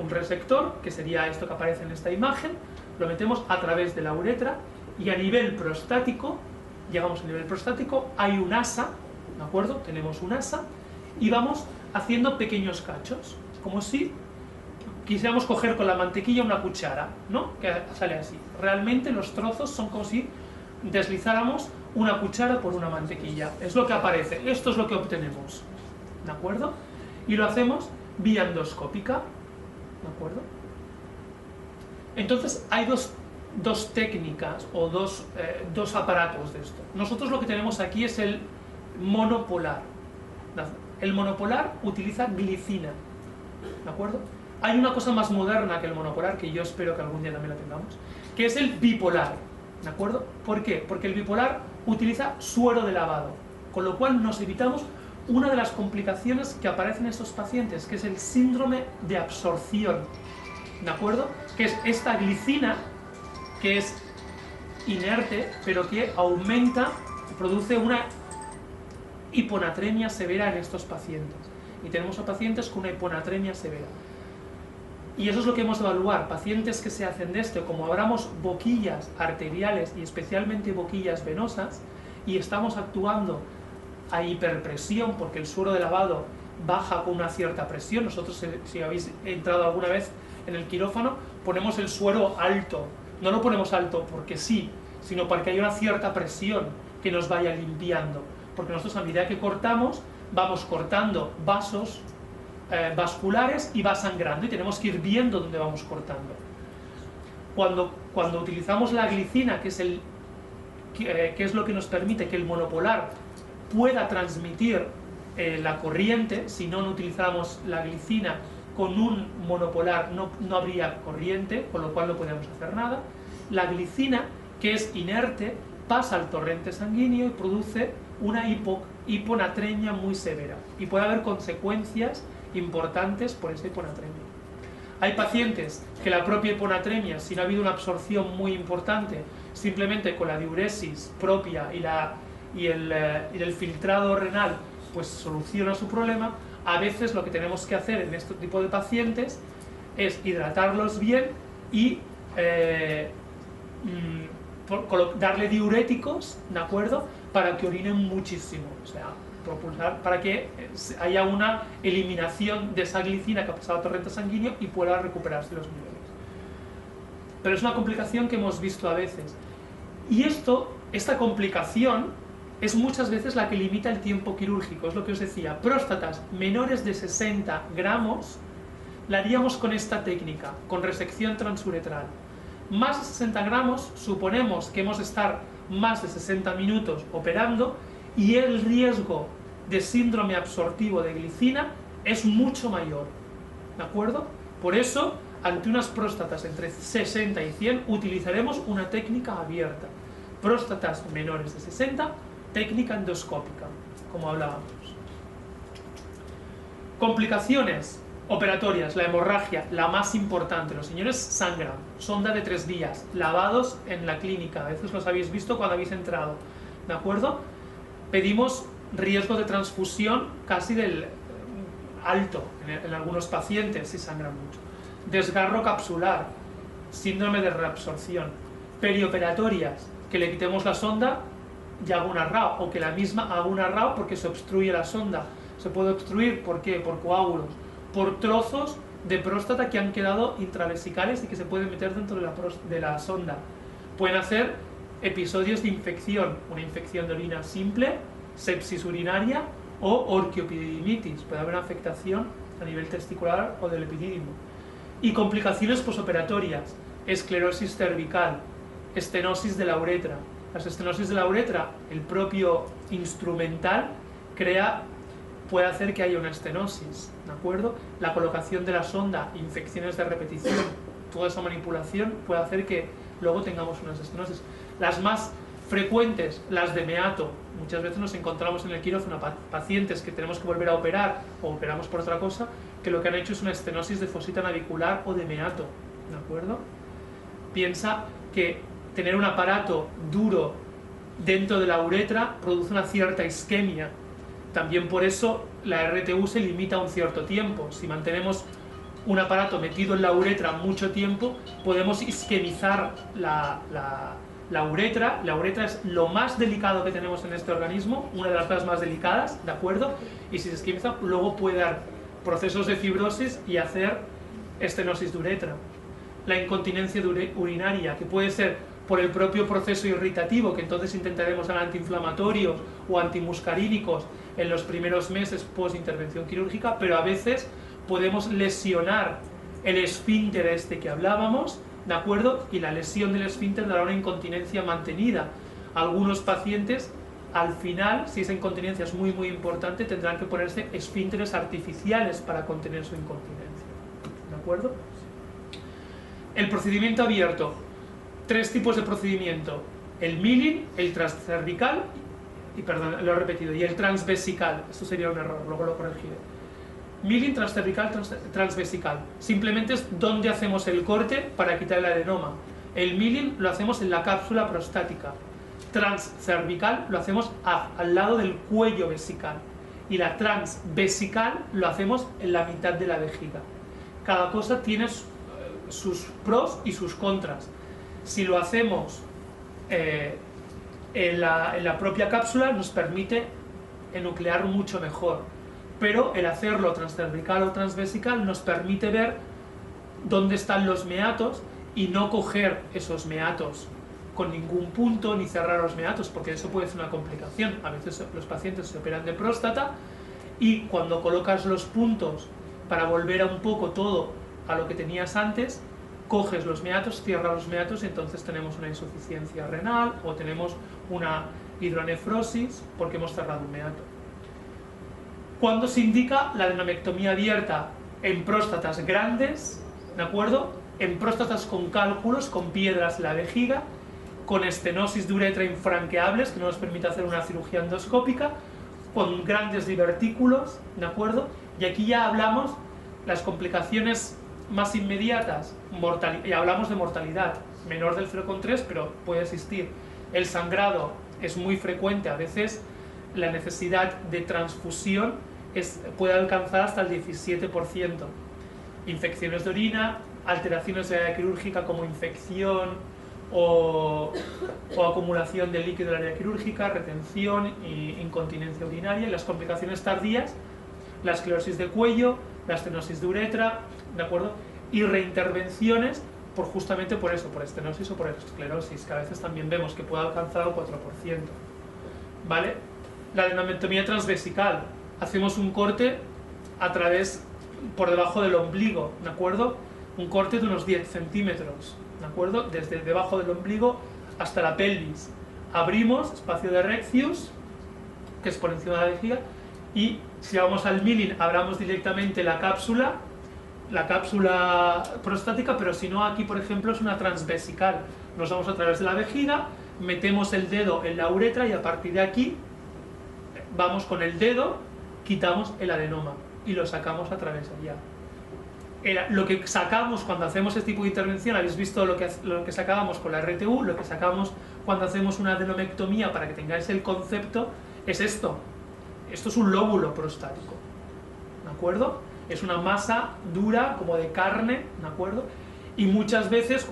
Un resector, que sería esto que aparece en esta imagen, lo metemos a través de la uretra y a nivel prostático, llegamos a nivel prostático, hay un asa, ¿de acuerdo? Tenemos un asa y vamos haciendo pequeños cachos, como si quisiéramos coger con la mantequilla una cuchara, ¿no? Que sale así. Realmente los trozos son como si deslizáramos una cuchara por una mantequilla. Es lo que aparece, esto es lo que obtenemos, ¿de acuerdo? Y lo hacemos vía endoscópica, ¿de acuerdo? Entonces hay dos técnicas o dos aparatos de esto. Nosotros lo que tenemos aquí es el monopolar. El monopolar utiliza glicina, ¿de acuerdo? Hay una cosa más moderna que el monopolar, que yo espero que algún día también la tengamos, que es el bipolar, ¿de acuerdo? ¿Por qué? Porque el bipolar utiliza suero de lavado, con lo cual nos evitamos una de las complicaciones que aparecen en estos pacientes, que es el síndrome de absorción, ¿de acuerdo? Que es esta glicina que es inerte, pero que aumenta, produce una hiponatremia severa en estos pacientes. Y tenemos a pacientes con una hiponatremia severa. Y eso es lo que hemos de evaluar, pacientes que se hacen de esto, como abramos boquillas arteriales y especialmente boquillas venosas, y estamos actuando a hiperpresión, porque el suero de lavado baja con una cierta presión. Nosotros, si habéis entrado alguna vez en el quirófano, ponemos el suero alto. No lo ponemos alto porque sí, sino para que haya una cierta presión que nos vaya limpiando. Porque nosotros, a medida que cortamos, vamos cortando vasos vasculares y va sangrando, y tenemos que ir viendo dónde vamos cortando. Cuando utilizamos la glicina, que es lo que nos permite que el monopolar pueda transmitir la corriente, si no utilizáramos la glicina con un monopolar no habría corriente, con lo cual no podemos hacer nada. La glicina, que es inerte, pasa al torrente sanguíneo y produce una hiponatremia muy severa, y puede haber consecuencias importantes por esa hiponatremia. Hay pacientes que la propia hiponatremia, si no ha habido una absorción muy importante, simplemente con la diuresis propia y el filtrado renal, pues soluciona su problema. A veces lo que tenemos que hacer en este tipo de pacientes es hidratarlos bien y darle diuréticos, ¿de acuerdo?, para que orinen muchísimo, o sea, propulsar para que haya una eliminación de esa glicina que ha pasado al torrente sanguíneo y pueda recuperarse los niveles. Pero es una complicación que hemos visto a veces, y esta complicación es muchas veces la que limita el tiempo quirúrgico. Es lo que os decía, próstatas menores de 60 gramos la haríamos con esta técnica, con resección transuretral. Más de 60 gramos suponemos que hemos de estar más de 60 minutos operando, y el riesgo de síndrome absortivo de glicina es mucho mayor, ¿de acuerdo? Por eso, ante unas próstatas entre 60 y 100, utilizaremos una técnica abierta. Próstatas menores de 60, técnica endoscópica, como hablábamos. Complicaciones operatorias, la hemorragia, la más importante. Los señores sangran, sonda de 3 días, lavados en la clínica, a veces los habéis visto cuando habéis entrado, ¿de acuerdo? Pedimos riesgo de transfusión casi del alto en algunos pacientes si sangran mucho. Desgarro capsular, síndrome de reabsorción. Perioperatorias, que le quitemos la sonda y haga una RAO, o que la misma haga una RAO porque se obstruye la sonda. Se puede obstruir, ¿por qué? Por coágulos, por trozos de próstata que han quedado intravesicales y que se pueden meter dentro de la sonda. Pueden hacer episodios de infección, una infección de orina simple, sepsis urinaria o orquiopididimitis. Puede haber una afectación a nivel testicular o del epidídimo. Y complicaciones posoperatorias, esclerosis cervical, estenosis de la uretra. Las estenosis de la uretra, el propio instrumental puede hacer que haya una estenosis, ¿de acuerdo? La colocación de la sonda, infecciones de repetición, toda esa manipulación puede hacer que luego tengamos unas estenosis. Las más frecuentes, las de meato. Muchas veces nos encontramos en el quirófano pacientes que tenemos que volver a operar o operamos por otra cosa, que lo que han hecho es una estenosis de fosita navicular o de meato, ¿de acuerdo? Piensa que tener un aparato duro dentro de la uretra produce una cierta isquemia. También por eso la RTU se limita a un cierto tiempo. Si mantenemos un aparato metido en la uretra mucho tiempo, podemos isquemizar la uretra. La uretra es lo más delicado que tenemos en este organismo, una de las cosas más delicadas, ¿de acuerdo? Y si se isquemiza, luego puede dar procesos de fibrosis y hacer estenosis de uretra. La incontinencia urinaria, que puede ser por el propio proceso irritativo, que entonces intentaremos dar antiinflamatorios o antimuscarínicos en los primeros meses post intervención quirúrgica, pero a veces podemos lesionar el esfínter este que hablábamos, ¿de acuerdo? Y la lesión del esfínter dará una incontinencia mantenida. Algunos pacientes, al final, si esa incontinencia es muy muy importante, tendrán que ponerse esfínteres artificiales para contener su incontinencia, ¿de acuerdo? El procedimiento abierto, 3 tipos de procedimiento: el milling, el transcervical, y perdón, lo he repetido, y el transvesical. Esto sería un error, luego lo corregiré. Milling, transcervical, transvesical. Simplemente es donde hacemos el corte para quitar el adenoma. El milling lo hacemos en la cápsula prostática. Transcervical lo hacemos al lado del cuello vesical. Y la transvesical lo hacemos en la mitad de la vejiga. Cada cosa tiene sus pros y sus contras. Si lo hacemos en la propia cápsula nos permite enuclear mucho mejor, pero el hacerlo transcervical o transvesical nos permite ver dónde están los meatos y no coger esos meatos con ningún punto ni cerrar los meatos, porque eso puede ser una complicación. A veces los pacientes se operan de próstata y cuando colocas los puntos para volver a un poco todo a lo que tenías antes, coges los meatos, cierras los meatos y entonces tenemos una insuficiencia renal o tenemos una hidronefrosis porque hemos cerrado un meato. ¿Cuándo se indica la adenomectomía abierta? En próstatas grandes, ¿de acuerdo? En próstatas con cálculos, con piedras en la vejiga, con estenosis de uretra infranqueables, que no nos permite hacer una cirugía endoscópica, con grandes divertículos, ¿de acuerdo? Y aquí ya hablamos las complicaciones más inmediatas, y hablamos de mortalidad, menor del 0,3, pero puede existir. El sangrado es muy frecuente, a veces la necesidad de transfusión puede alcanzar hasta el 17%. Infecciones de orina, alteraciones de la área quirúrgica como infección o acumulación de líquido en la área quirúrgica, retención e incontinencia urinaria, y las complicaciones tardías, la esclerosis de cuello, la estenosis de uretra, ¿de acuerdo? Y reintervenciones justamente por eso, por estenosis o por esclerosis, que a veces también vemos que puede alcanzar el 4%. ¿Vale? La adenomectomía transvesical, hacemos un corte por debajo del ombligo, ¿de acuerdo? Un corte de unos 10 centímetros, ¿de acuerdo? Desde debajo del ombligo hasta la pelvis. Abrimos espacio de reccius, que es por encima de la vejiga, y si vamos al milling, abramos directamente la cápsula prostática, pero si no, aquí por ejemplo es una transvesical. Nos vamos a través de la vejiga, metemos el dedo en la uretra y a partir de aquí vamos con el dedo, quitamos el adenoma y lo sacamos a través de allá. Lo que sacamos cuando hacemos este tipo de intervención, habéis visto lo que sacábamos con la RTU, lo que sacamos cuando hacemos una adenomectomía, para que tengáis el concepto, es esto. Esto es un lóbulo prostático, ¿de acuerdo? Es una masa dura, como de carne, ¿de acuerdo? Y muchas veces,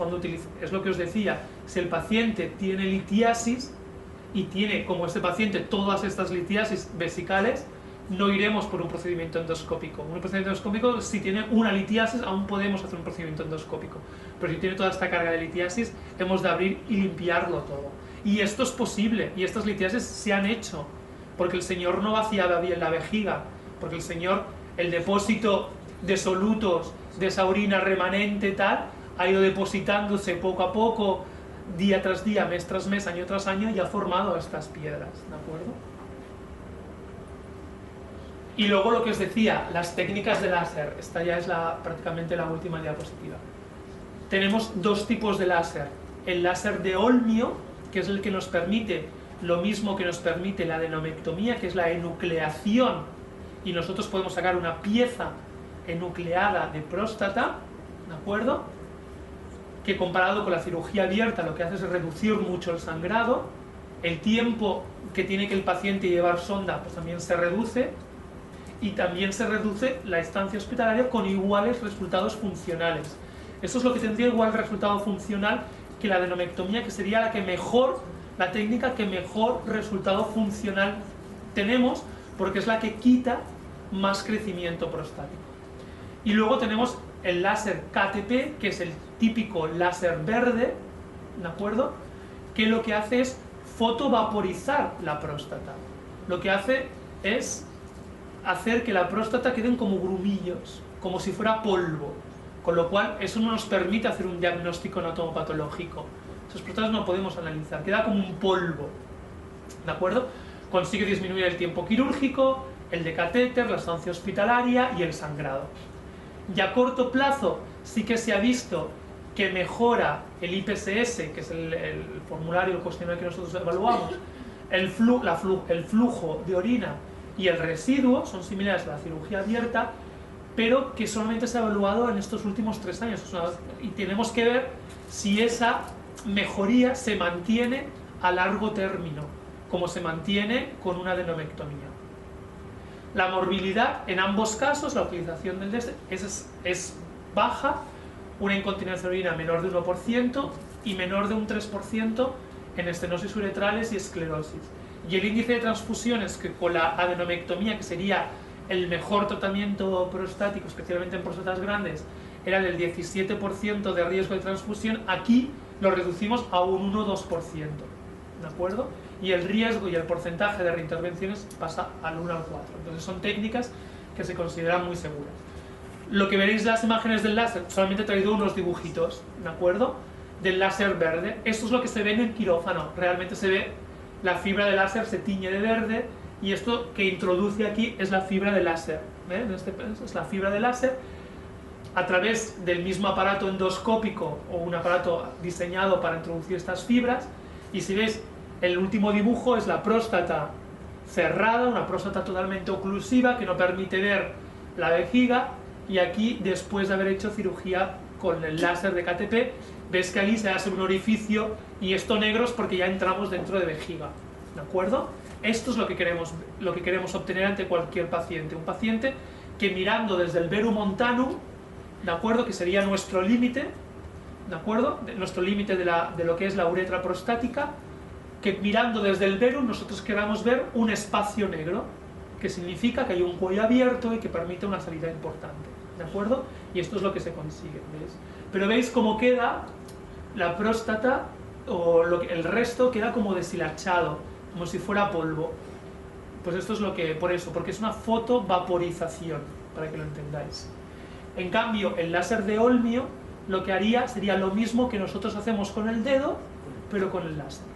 es lo que os decía, si el paciente tiene litiasis y tiene, como este paciente, todas estas litiasis vesicales, no iremos por un procedimiento endoscópico. Un procedimiento endoscópico, si tiene una litiasis, aún podemos hacer un procedimiento endoscópico. Pero si tiene toda esta carga de litiasis, hemos de abrir y limpiarlo todo. Y esto es posible, y estas litiasis se han hecho, porque el señor no vaciaba bien la vejiga, porque el depósito de solutos, de esa orina remanente tal, ha ido depositándose poco a poco, día tras día, mes tras mes, año tras año, y ha formado estas piedras, ¿de acuerdo? Y luego lo que os decía, las técnicas de láser. Esta ya es prácticamente la última diapositiva. Tenemos 2 tipos de láser. El láser de Olmio, que es el que nos permite lo mismo que nos permite la adenomectomía, que es la enucleación, y nosotros podemos sacar una pieza enucleada de próstata, ¿de acuerdo? Que comparado con la cirugía abierta lo que hace es reducir mucho el sangrado, el tiempo que tiene que el paciente llevar sonda pues también se reduce, y también se reduce la estancia hospitalaria con iguales resultados funcionales. Esto es lo que tendría igual resultado funcional que la adenomectomía, que sería la técnica que mejor resultado funcional tenemos, porque es la que quita más crecimiento prostático. Y luego tenemos el láser KTP, que es el típico láser verde, ¿de acuerdo? Que lo que hace es fotovaporizar la próstata. Lo que hace es hacer que la próstata queden como grumillos, como si fuera polvo, con lo cual eso no nos permite hacer un diagnóstico anatomopatológico. Esas próstatas no podemos analizar, queda como un polvo, ¿de acuerdo? Consigue disminuir el tiempo quirúrgico, el de catéter, la estancia hospitalaria y el sangrado. Y a corto plazo sí que se ha visto que mejora el IPSS, que es el formulario, el cuestionario que nosotros evaluamos, el flujo de orina y el residuo, son similares a la cirugía abierta, pero que solamente se ha evaluado en estos últimos 3 años. Y tenemos que ver si esa mejoría se mantiene a largo término, como se mantiene con una adenomectomía. La morbilidad en ambos casos, la utilización del DES es baja, una incontinencia de orina menor de 1% y menor de un 3% en estenosis uretrales y esclerosis. Y el índice de transfusiones, que con la adenomectomía, que sería el mejor tratamiento prostático, especialmente en próstatas grandes, era del 17% de riesgo de transfusión, aquí lo reducimos a un 1-2%, ¿de acuerdo? Y el riesgo y el porcentaje de reintervenciones pasa al 1 al 4. Entonces son técnicas que se consideran muy seguras. Lo que veréis las imágenes del láser, solamente he traído unos dibujitos, ¿de acuerdo? Del láser verde. Esto es lo que se ve en el quirófano. Realmente se ve la fibra de láser, se tiñe de verde, y esto que introduce aquí es la fibra de láser. Es la fibra de láser a través del mismo aparato endoscópico o un aparato diseñado para introducir estas fibras. Y si veis, el último dibujo es la próstata cerrada, una próstata totalmente oclusiva que no permite ver la vejiga, y aquí, después de haber hecho cirugía con el láser de KTP, ves que aquí se hace un orificio, y esto negro es porque ya entramos dentro de vejiga, ¿de acuerdo? Esto es lo que queremos obtener ante cualquier paciente, un paciente que mirando desde el verum montanum, ¿de acuerdo?, que sería nuestro límite, ¿de acuerdo?, nuestro límite de lo que es la uretra prostática, que mirando desde el verum nosotros queramos ver un espacio negro, que significa que hay un cuello abierto y que permite una salida importante, ¿de acuerdo? Y esto es lo que se consigue, ¿veis? Pero veis cómo queda la próstata, o el resto queda como deshilachado, como si fuera polvo. Pues esto es lo que, por eso, porque es una fotovaporización, para que lo entendáis. En cambio, el láser de Olmio lo que haría sería lo mismo que nosotros hacemos con el dedo, pero con el láser.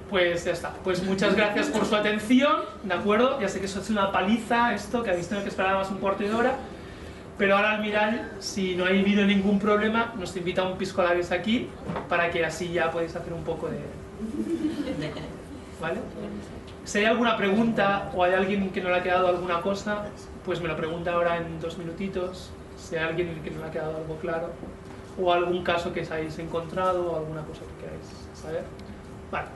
Pues ya está. Pues muchas gracias por su atención, ¿de acuerdo? Ya sé que eso es una paliza, esto, que habéis tenido que esperar más un cuarto de hora, pero ahora Almiral, si no ha habido ningún problema, nos invita a un pisco labios aquí, para que así ya podéis hacer un poco de... ¿Vale? Si hay alguna pregunta o hay alguien que no le ha quedado alguna cosa, pues me lo pregunta ahora en 2 minutitos. Si hay alguien que no le ha quedado algo claro, o algún caso que os hayáis encontrado, o alguna cosa que queráis saber. Vale.